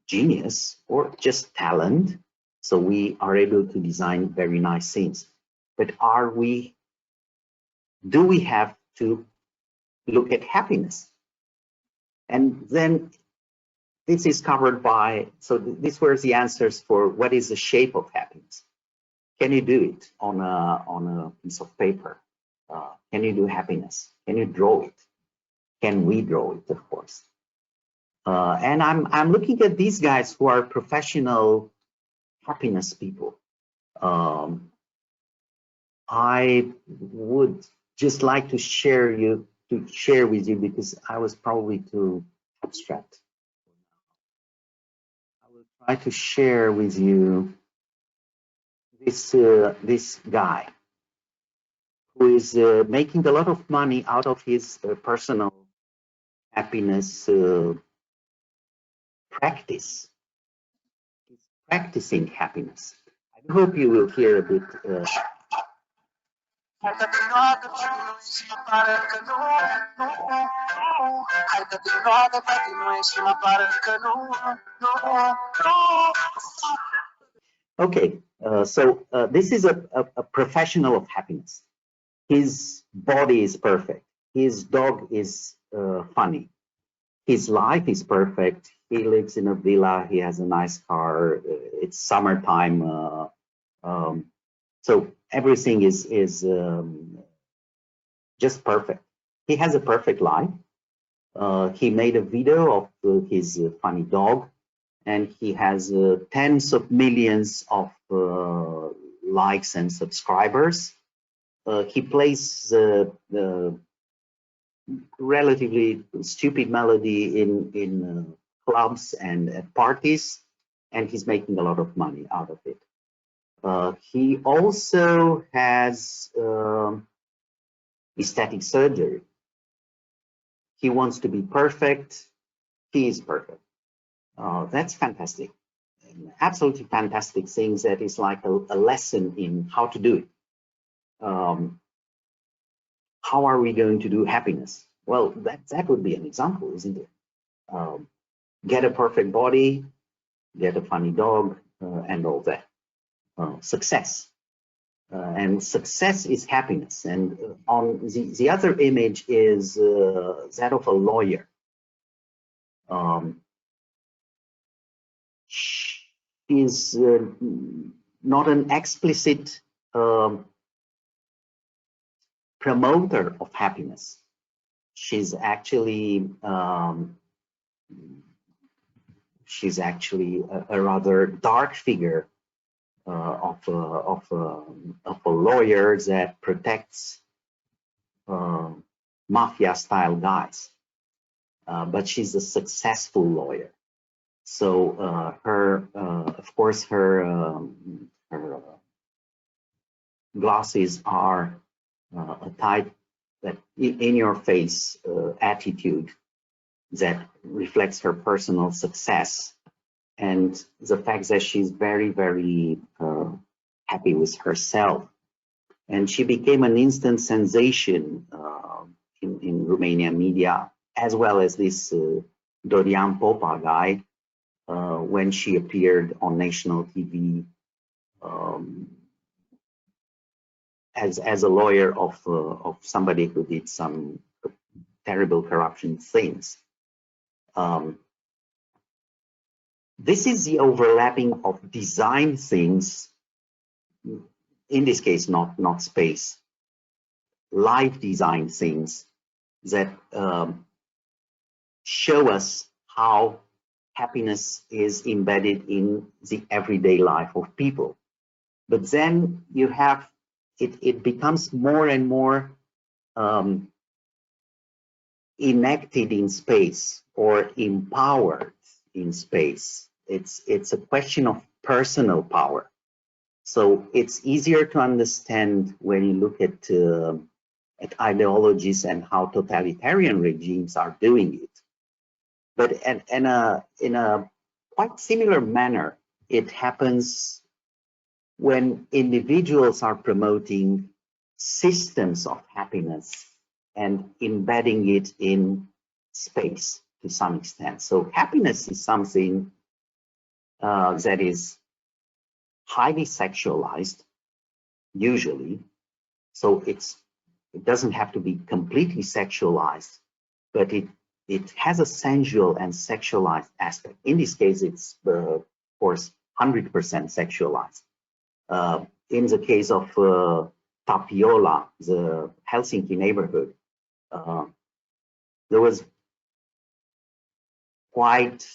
B: genius or just talent, so we are able to design very nice things. But do we have to look at happiness? And then this is covered by, so these were the answers for what is the shape of happiness. Can you do it on a piece of paper? Can you do happiness? Can you draw it? Can we draw it, of course? And I'm looking at these guys who are professional happiness people. I would just like to share with you, because I was probably too abstract. I will try to share with you this guy who is making a lot of money out of his personal happiness practice. He's practicing happiness. I hope you will hear a bit. Okay, so this is a professional of happiness. His body is perfect. His dog is funny. His life is perfect. He lives in a villa. He has a nice car. It's summertime. So everything is just perfect. He has a perfect life. He made a video of his funny dog, and he has tens of millions of likes and subscribers. He plays the relatively stupid melody in clubs and at parties, and he's making a lot of money out of it. He also has aesthetic surgery. He wants to be perfect. He is perfect. That's fantastic. Absolutely fantastic things. That is like a lesson in how to do it. How are we going to do happiness? Well, that would be an example, isn't it? Get a perfect body, get a funny dog, and all that. Success. And success is happiness. And on the other image is that of a lawyer. is not an explicit promoter of happiness. She's actually a rather dark figure of a lawyer that protects mafia-style guys. But she's a successful lawyer. So of course, her glasses are a type that in-your-face attitude that reflects her personal success, and the fact that she's very, very happy with herself. And she became an instant sensation in Romanian media, as well as this Dorian Popa guy, when she appeared on national TV as a lawyer of somebody who did some terrible corruption things. This is the overlapping of design things, in this case not space, life design things that show us how happiness is embedded in the everyday life of people. But then you have, it becomes more and more enacted in space or empowered in space. It's a question of personal power. So it's easier to understand when you look at ideologies and how totalitarian regimes are doing it. But in a quite similar manner, it happens when individuals are promoting systems of happiness and embedding it in space to some extent. So happiness is something that is highly sexualized, usually. So it doesn't have to be completely sexualized, but it has a sensual and sexualized aspect. In this case, it's of course 100% sexualized. In the case of Tapiola, the Helsinki neighborhood, there was quite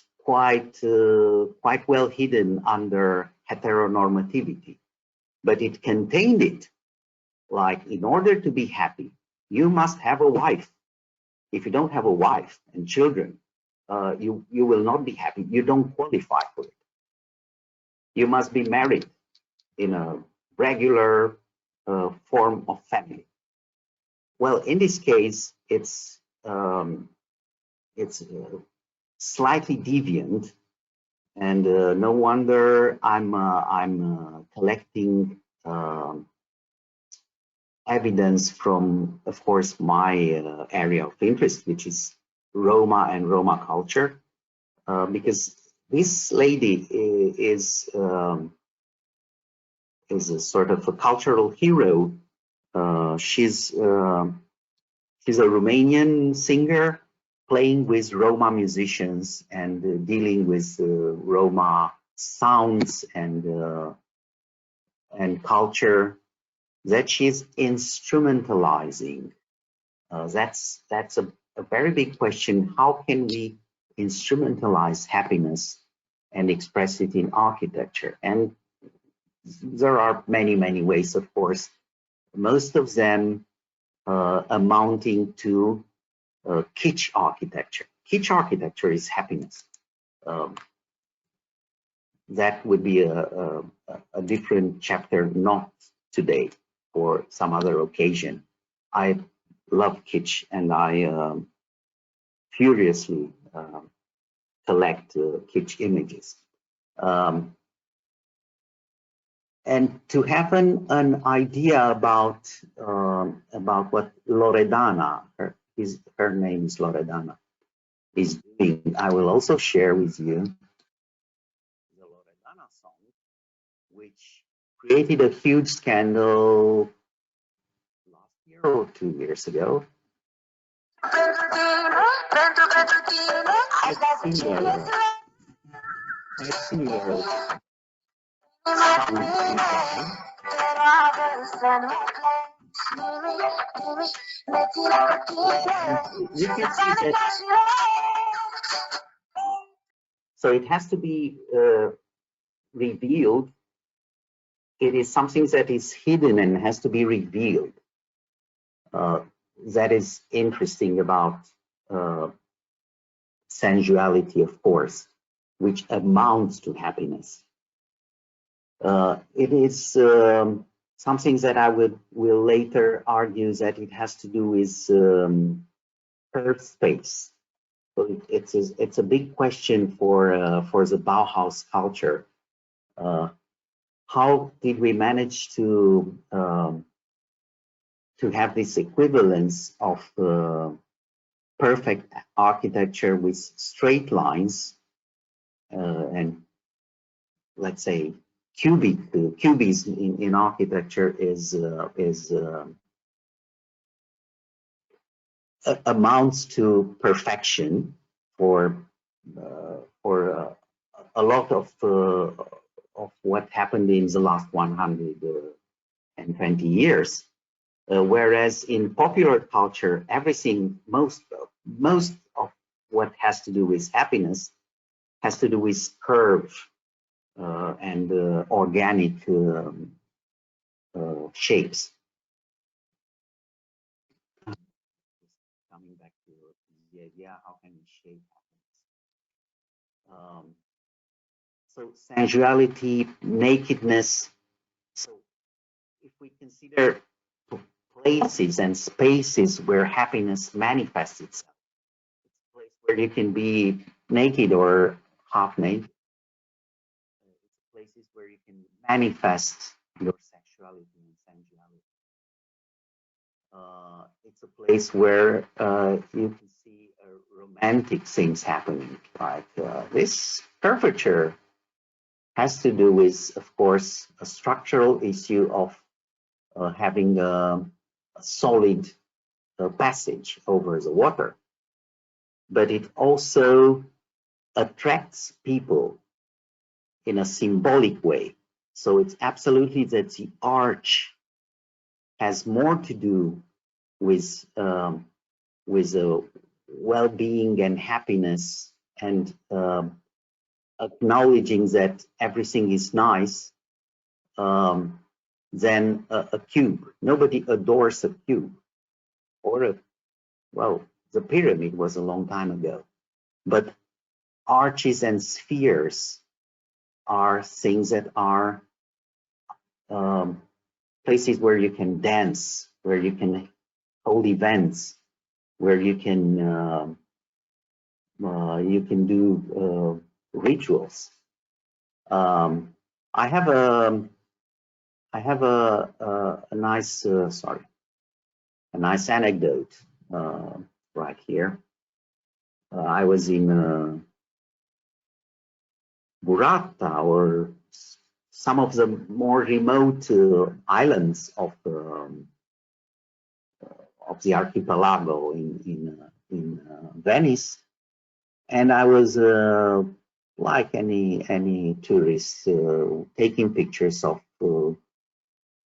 B: well hidden under heteronormativity, but it contained it. Like, in order to be happy, you must have a wife. If you don't have a wife and children, you will not be happy. You don't qualify for it. You must be married in a regular form of family. Well, in this case, it's slightly deviant, and no wonder I'm collecting evidence from, of course, my area of interest, which is Roma and Roma culture, because this lady is a sort of a cultural hero. She's a Romanian singer playing with Roma musicians and dealing with Roma sounds and culture that she's instrumentalizing. That's a very big question. How can we instrumentalize happiness and express it in architecture? And there are many, many ways, of course, most of them amounting to kitsch architecture. Kitsch architecture is happiness. That would be a different chapter, not today, or some other occasion. I love kitsch, and I furiously collect kitsch images. And to have an idea about what Loredana, her name is Loredana, is doing, I will also share with you the Loredana song, which created a huge scandal last year or 2 years ago. You can see that. So it has to be revealed. It is something that is hidden and has to be revealed. That is interesting about sensuality, of course, which amounts to happiness. It is something that I will later argue that it has to do with earth space. So it's a big question for the Bauhaus culture. How did we manage to have this equivalence of perfect architecture with straight lines and, let's say, cubism in architecture amounts to perfection for a lot of what happened in the last 120 years. Whereas in popular culture, everything, most of what has to do with happiness has to do with curve and organic shapes. Coming back to the idea, how can we shape happiness? So sensuality, nakedness. So if we consider places and spaces where happiness manifests itself, it's a place where you can be naked or half naked. It's places where you can manifest your sexuality and sensuality. It's a place where you can see romantic things happening. Like this curvature has to do with, of course, a structural issue of having a solid passage over the water, but it also attracts people in a symbolic way. So it's absolutely that the arch has more to do with well-being and happiness and acknowledging that everything is nice than a cube. Nobody adores a cube, or well, the pyramid was a long time ago. But arches and spheres are things that are places where you can dance, where you can hold events, where you can do rituals. I have a nice a nice anecdote right here. I was in Burrata, or some of the more remote islands of the archipelago in Venice, and I was like any tourist taking pictures of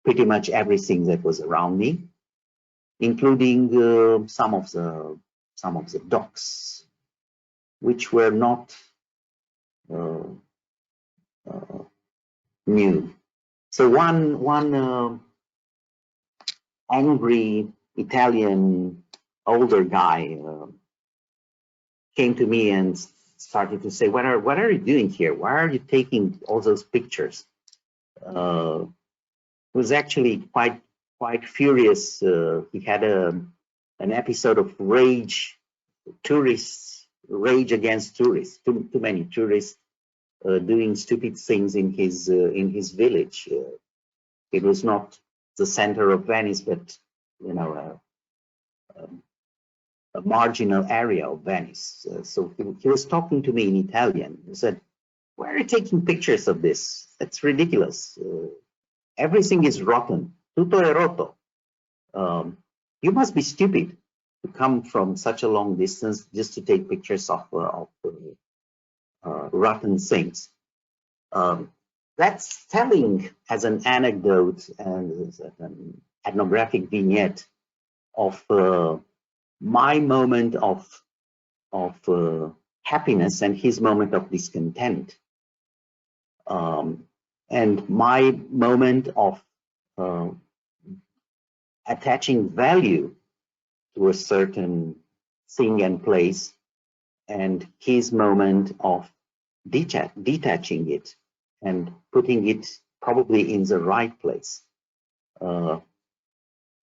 B: pretty much everything that was around me, including some of the docks, which were not new. So one angry Italian older guy came to me and started to say, "What are you doing here? Why are you taking all those pictures?" Was actually quite furious. He had an episode of rage against tourists. Too many tourists doing stupid things in his village. It was not the center of Venice, but a marginal area of Venice. So he was talking to me in Italian. He said, "Why are you taking pictures of this? That's ridiculous. Everything is rotten. Tutto è rotto. You must be stupid to come from such a long distance just to take pictures of rotten things." That's telling as an anecdote and as an ethnographic vignette of my moment of happiness and his moment of discontent, and my moment of attaching value to a certain thing and place, and his moment of detaching it and putting it probably in the right place.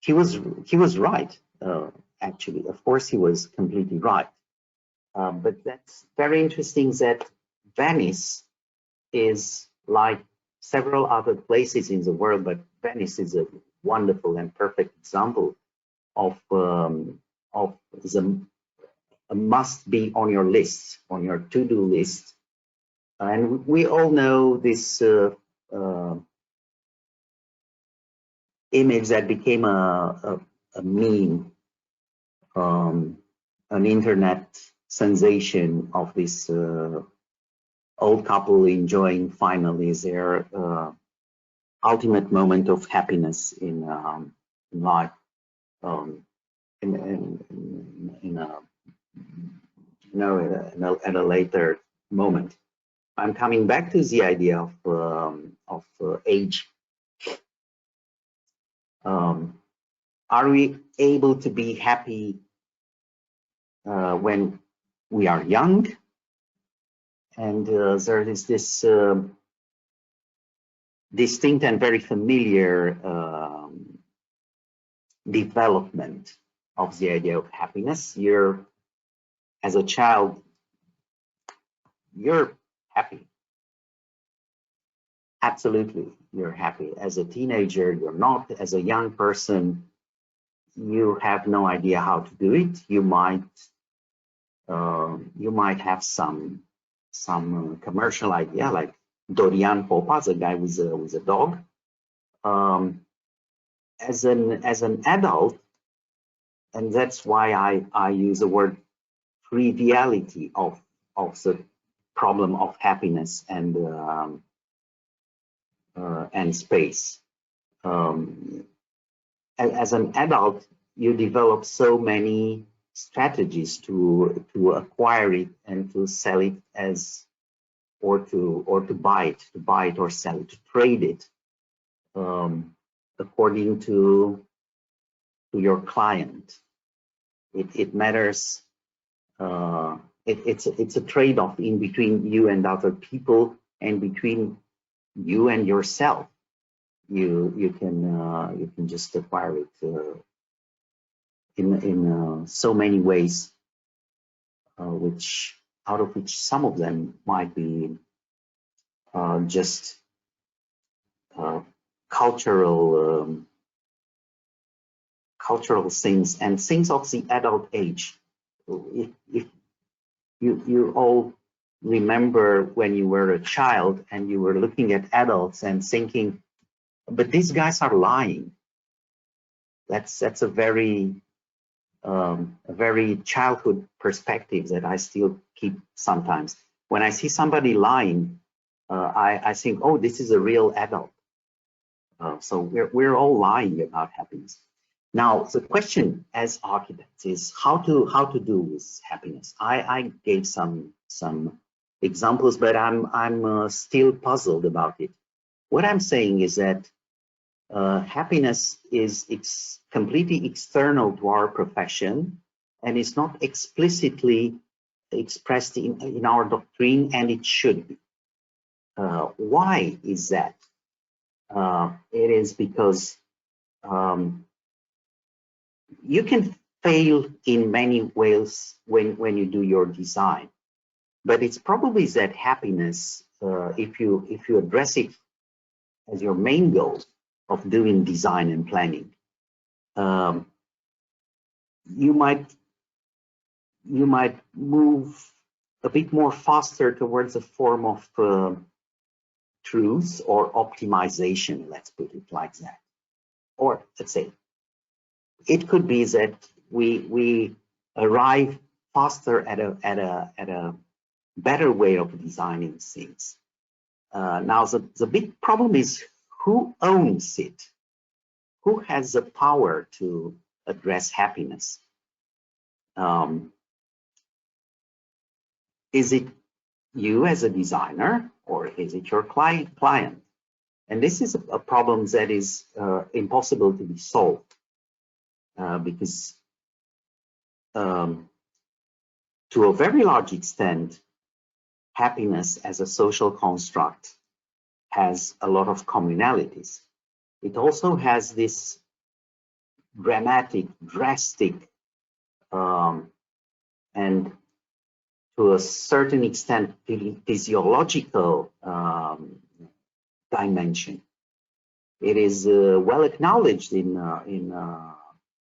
B: He was right, actually. Of course, he was completely right. But that's very interesting that Venice is like several other places in the world, but Venice is a wonderful and perfect example of a must be on your list, on your to-do list. And we all know this image that became a meme, an internet sensation of this old couple enjoying finally their ultimate moment of happiness in life, at a later moment. I'm coming back to the idea of age. Are we able to be happy when we are young? And there is this distinct and very familiar development of the idea of happiness. As a child, you're happy. Absolutely, you're happy. As a teenager, you're not. As a young person, you have no idea how to do it. You might have some commercial idea, like Dorian Popa, the guy with a dog. As an adult, and that's why I use the word triviality of the problem of happiness and space. As an adult, you develop so many strategies to acquire it and to sell it as, or to buy it or sell it, to trade it according to your client. It matters. It's a trade-off in between you and other people, and between you and yourself. You can just acquire it in so many ways, out of which some of them might be just cultural things and things of the adult age. If you all remember when you were a child and you were looking at adults and thinking, but these guys are lying. That's a very childhood perspective that I still keep sometimes. When I see somebody lying, I think, oh, this is a real adult. So we're all lying about happiness. Now, the question as architects is how to do with happiness. I gave some examples, but I'm still puzzled about it. What I'm saying is that happiness is completely external to our profession, and it's not explicitly expressed in our doctrine, and it should be. Why is that? It is because you can fail in many ways when you do your design, but it's probably that happiness, if you address it as your main goal of doing design and planning, you might move a bit more faster towards a form of truth or optimization, let's put it like that. Or let's say, it could be that we arrive faster at a better way of designing things. Now, the big problem is who owns it? Who has the power to address happiness? Is it you as a designer, or is it your client? And this is a problem that is impossible to be solved because to a very large extent, happiness as a social construct has a lot of communalities. It also has this dramatic, drastic, and to a certain extent physiological dimension. It is well acknowledged in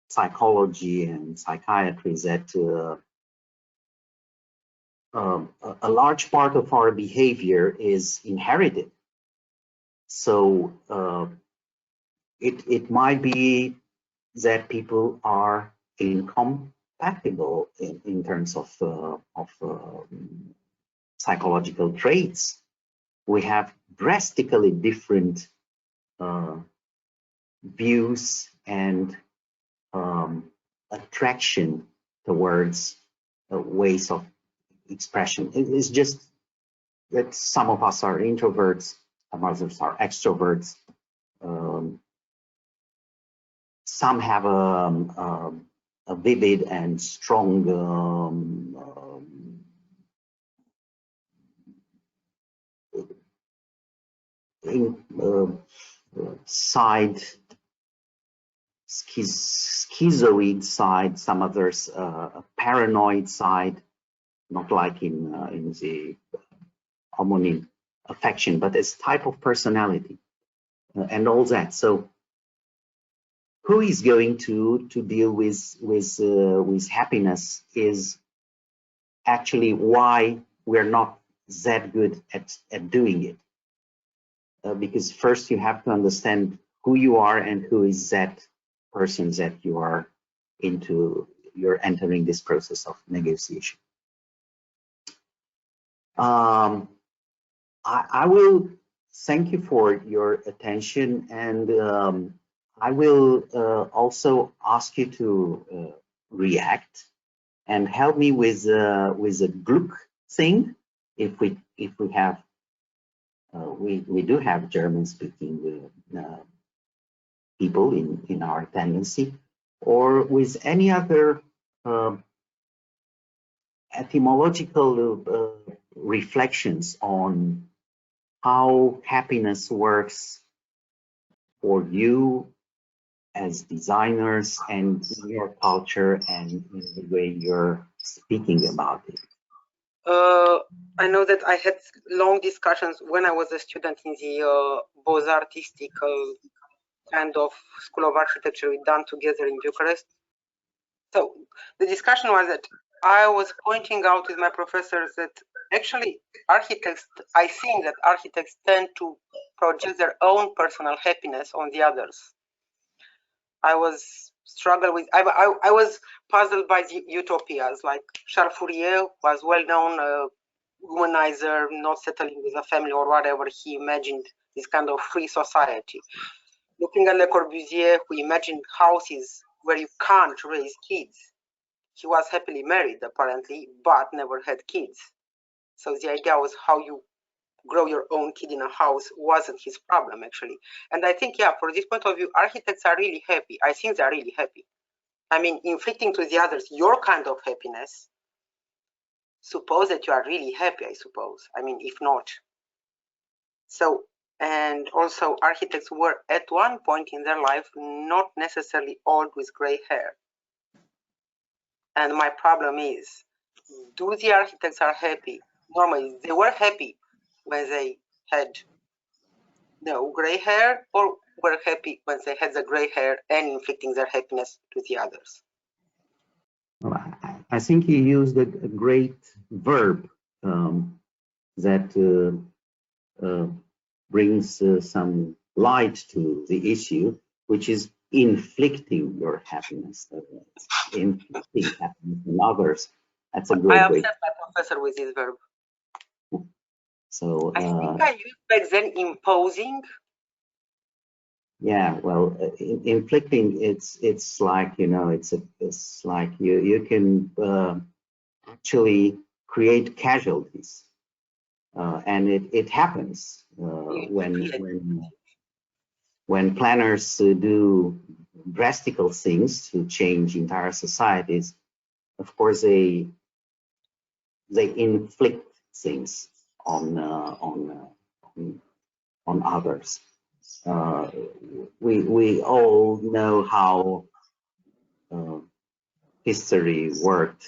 B: psychology and psychiatry that a large part of our behavior is inherited. So it might be that people are incompatible in terms of psychological traits. We have drastically different views and attraction towards ways of expression. It's just that some of us are introverts, some others are extroverts. Some have a vivid and strong side, schizoid side, some others a paranoid side, not like in the homonym affection, but as type of personality and all that. So who is going to deal with happiness is actually why we're not that good at doing it. Because first you have to understand who you are and who is that person that you are you're entering this process of negotiation. I will thank you for your attention, and I will also ask you to react and help me with a Glück thing if we have. We do have German-speaking people in our tendency, or with any other etymological reflections on how happiness works for you as designers and in your culture and in the way you're speaking about it.
C: I know that I had long discussions when I was a student in the Beaux-Artistic kind of School of Architecture we done together in Bucharest. So the discussion was that I was pointing out with my professors that actually architects, I think that architects tend to project their own personal happiness on the others. I was puzzled by the utopias, like Charles Fourier was well-known womanizer, not settling with a family or whatever. He imagined this kind of free society. Looking at Le Corbusier, who imagined houses where you can't raise kids. He was happily married, apparently, but never had kids. So the idea was how you grow your own kid in a house wasn't his problem, actually. And I think, yeah, for this point of view, architects are really happy. I think they're really happy. I mean, inflicting to the others your kind of happiness, suppose that you are really happy, I suppose. I mean, if not. So, and also architects were at one point in their life not necessarily old with gray hair. And my problem is, do the architects are happy? Normally, they were happy when they had no gray hair, or were happy when they had the gray hair and inflicting their happiness to the others.
B: Well, I think you used a great verb that brings some light to the issue, which is inflicting your happiness, inflicting happiness in others. That's a great way.
C: I upset my professor with this verb.
B: So
C: I think I used back then imposing.
B: Yeah, well, inflicting, it's like, you know, it's like you can actually create casualties, and it happens when planners do drastical things to change entire societies. Of course, they inflict things on others. We all know how history worked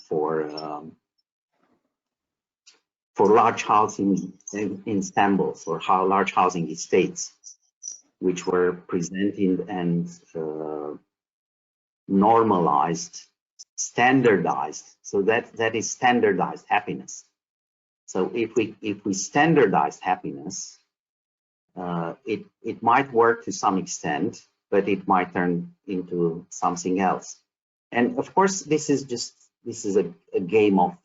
B: for large housing ensembles or large housing estates, which were presented and normalized, standardized. So that is standardized happiness. So if we standardize happiness, it might work to some extent, but it might turn into something else. And of course, this is a game of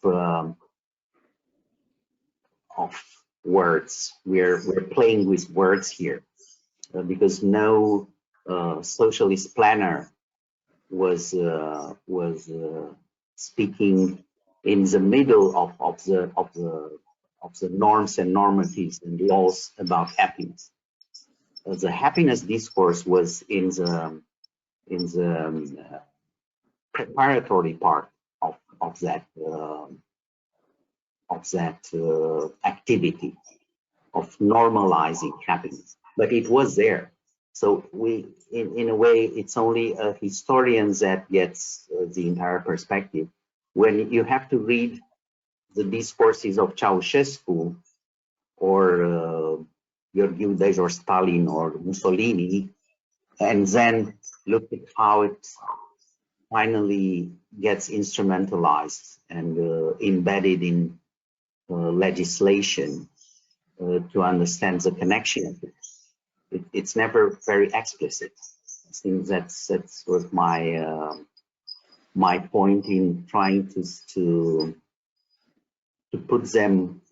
B: words. We're playing with words here, because no socialist planner was speaking in the middle of the norms and normatives and laws about happiness. The happiness discourse was in the preparatory part of that activity of normalizing happiness, but it was there. So in a way, it's only a historian that gets the entire perspective. When you have to read the discourses of Ceausescu or Gheorghiu or Stalin or Mussolini, and then look at how it finally gets instrumentalized and embedded in legislation to understand the connection. It's never very explicit. I think that was my point in trying to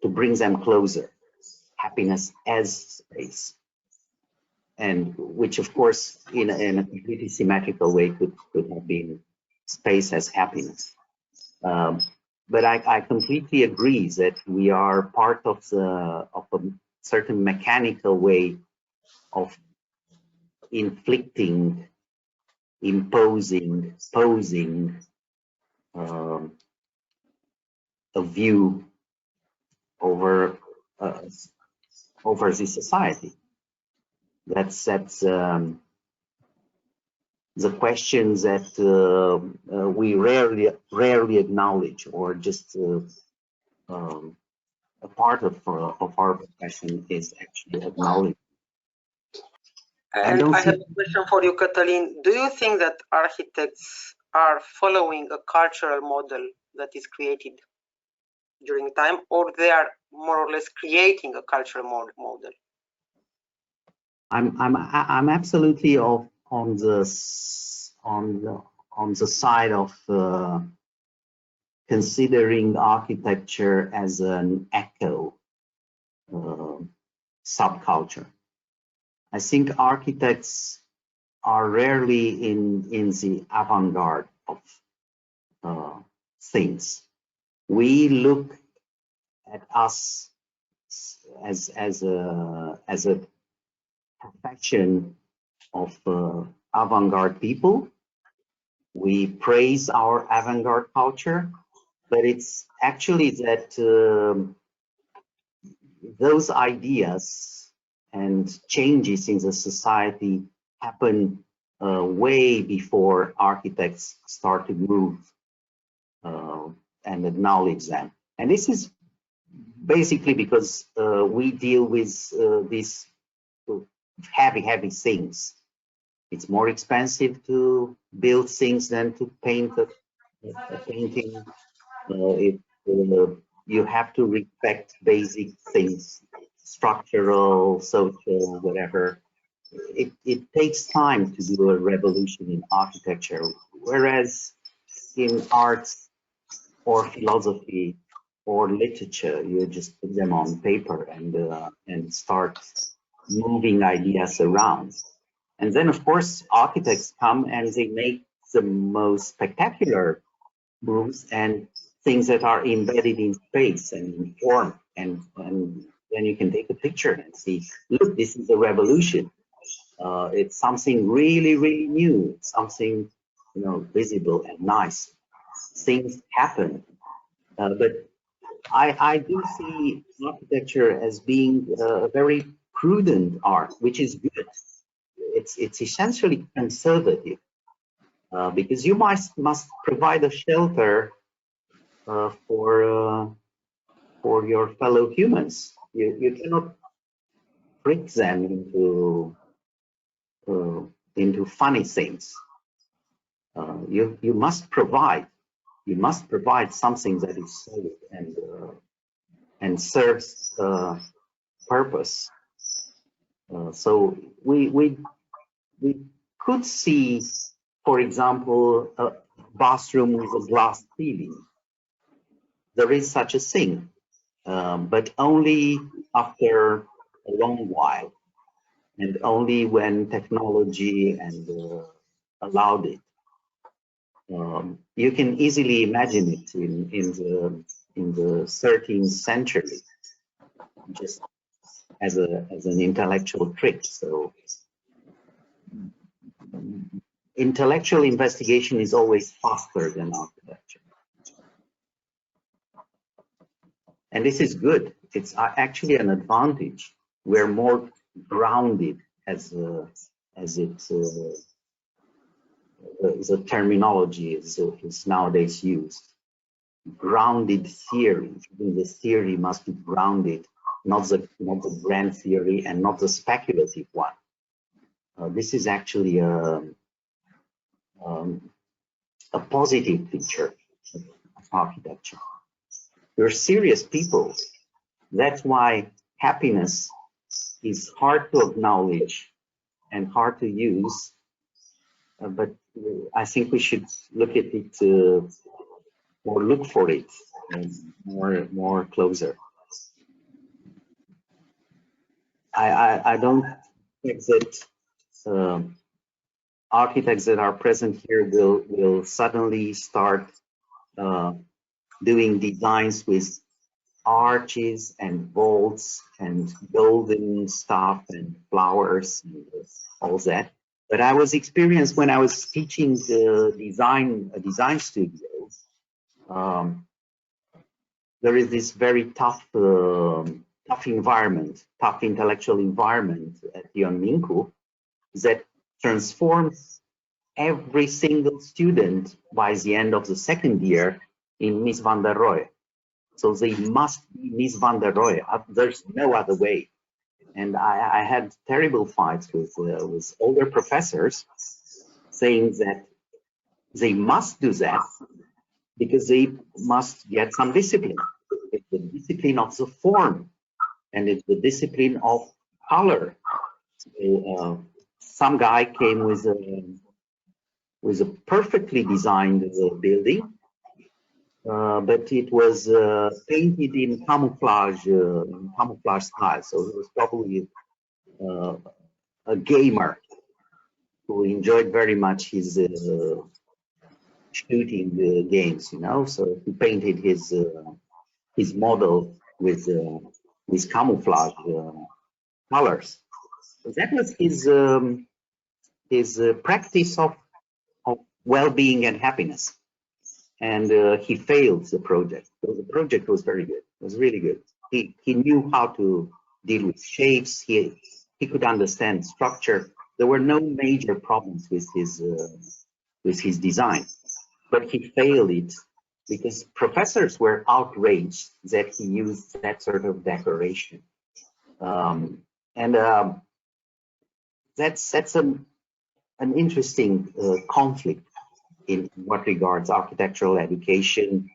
B: bring them closer. Happiness as space, and which of course in a completely symmetrical way could have been space as happiness. But I completely agree that we are part of a certain mechanical way of inflicting, imposing, posing a view over the society. That's the questions that we rarely acknowledge, or just a part of our profession is actually acknowledged.
C: And I have a question for you, Cătălin. Do you think that architects are following a cultural model that is created during time, or they are more or less creating a cultural model?
B: I'm absolutely on the side of considering architecture as an echo subculture. I think architects are rarely in the avant-garde of things. We look at us as a profession of avant-garde people. We praise our avant-garde culture, but it's actually that those ideas and changes in the society happen way before architects start to move and acknowledge them. And this is basically because we deal with these heavy things. It's more expensive to build things than to paint a painting. You have to respect basic things, structural, social, whatever. It takes time to do a revolution in architecture, whereas in arts or philosophy or literature. You just put them on paper and start moving ideas around. And then, of course, architects come and they make the most spectacular moves and things that are embedded in space and in form. And then you can take a picture and see, look, this is a revolution. It's something really, really new, something, you know, visible and nice. Things happen. But I do see architecture as being a very prudent art, which is good. It's essentially conservative because you must provide a shelter for your fellow humans. You cannot trick them into funny things. You must provide something that is solid and serves purpose. So we could see, for example, a bathroom with a glass ceiling. There is such a thing, but only after a long while, and only when technology allowed it. You can easily imagine it in the 13th century, just as an intellectual trick. So intellectual investigation is always faster than architecture, and this is good. It's actually an advantage. We're more grounded, as the terminology is nowadays used. Grounded theory. The theory must be grounded, not the grand theory and not the speculative one. This is actually a positive feature of architecture. We're serious people. That's why happiness is hard to acknowledge and hard to use, but I think we should look at it or look for it more closer. I don't think that architects that are present here will suddenly start doing designs with arches and vaults and golden stuff and flowers and all that. But I was experienced when I was teaching a design studio. There is this very tough environment, tough intellectual environment at Minku that transforms every single student by the end of the second year in Miss van der Rohe. So they must be Miss van der Rohe. There's no other way. And I had terrible fights with older professors saying that they must do that because they must get some discipline. It's the discipline of the form, and it's the discipline of color. So, some guy came with a perfectly designed building, but it was painted in camouflage style. So it was probably a gamer who enjoyed very much his shooting games, you know. So he painted his model with camouflage colors. So that was his practice of well-being and happiness. And he failed the project. So the project was very good. It was really good. He knew how to deal with shapes. He could understand structure. There were no major problems with his design, but he failed it because professors were outraged that he used that sort of decoration. That's an interesting conflict in what regards architectural education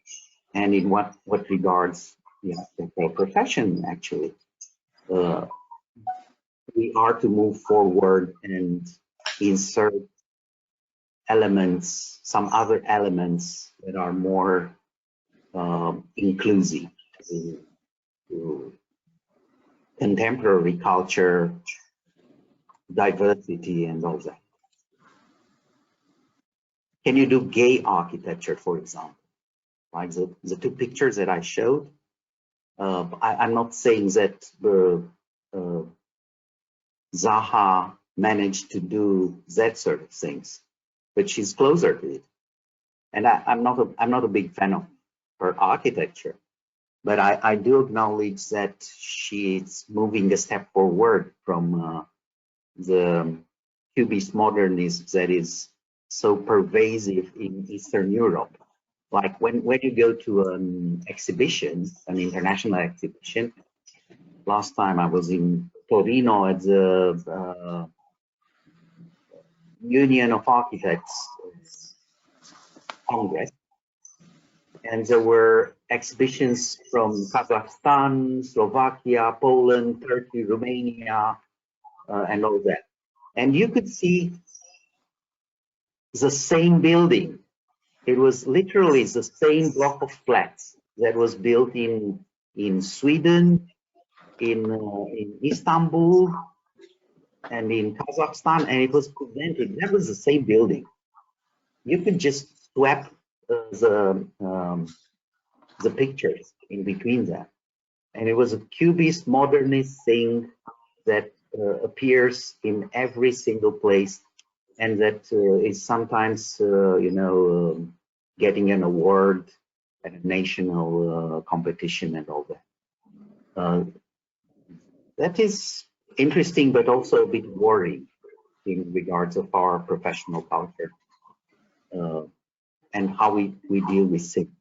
B: and in what regards the profession. Actually, we are to move forward and insert elements, some other elements that are more inclusive. to contemporary culture, diversity, and all that. Can you do gay architecture, for example? Like the two pictures that I showed. I'm not saying that Zaha managed to do that sort of things, but she's closer to it. And I'm not a big fan of her architecture, but I do acknowledge that she's moving a step forward from the Cubist modernism that is so pervasive in Eastern Europe. Like when you go to an exhibition, an international exhibition, last time I was in Torino at the Union of Architects Congress, and there were exhibitions from Kazakhstan, Slovakia, Poland, Turkey, Romania, and all that. And you could see the same building. It was literally the same block of flats that was built in Sweden, in Istanbul, and in Kazakhstan, and it was presented. That was the same building. You could just swap the pictures in between them, and it was a Cubist modernist thing that appears in every single place, and that is sometimes, getting an award at a national competition and all that. That is interesting, but also a bit worrying in regards of our professional culture and how we deal with things.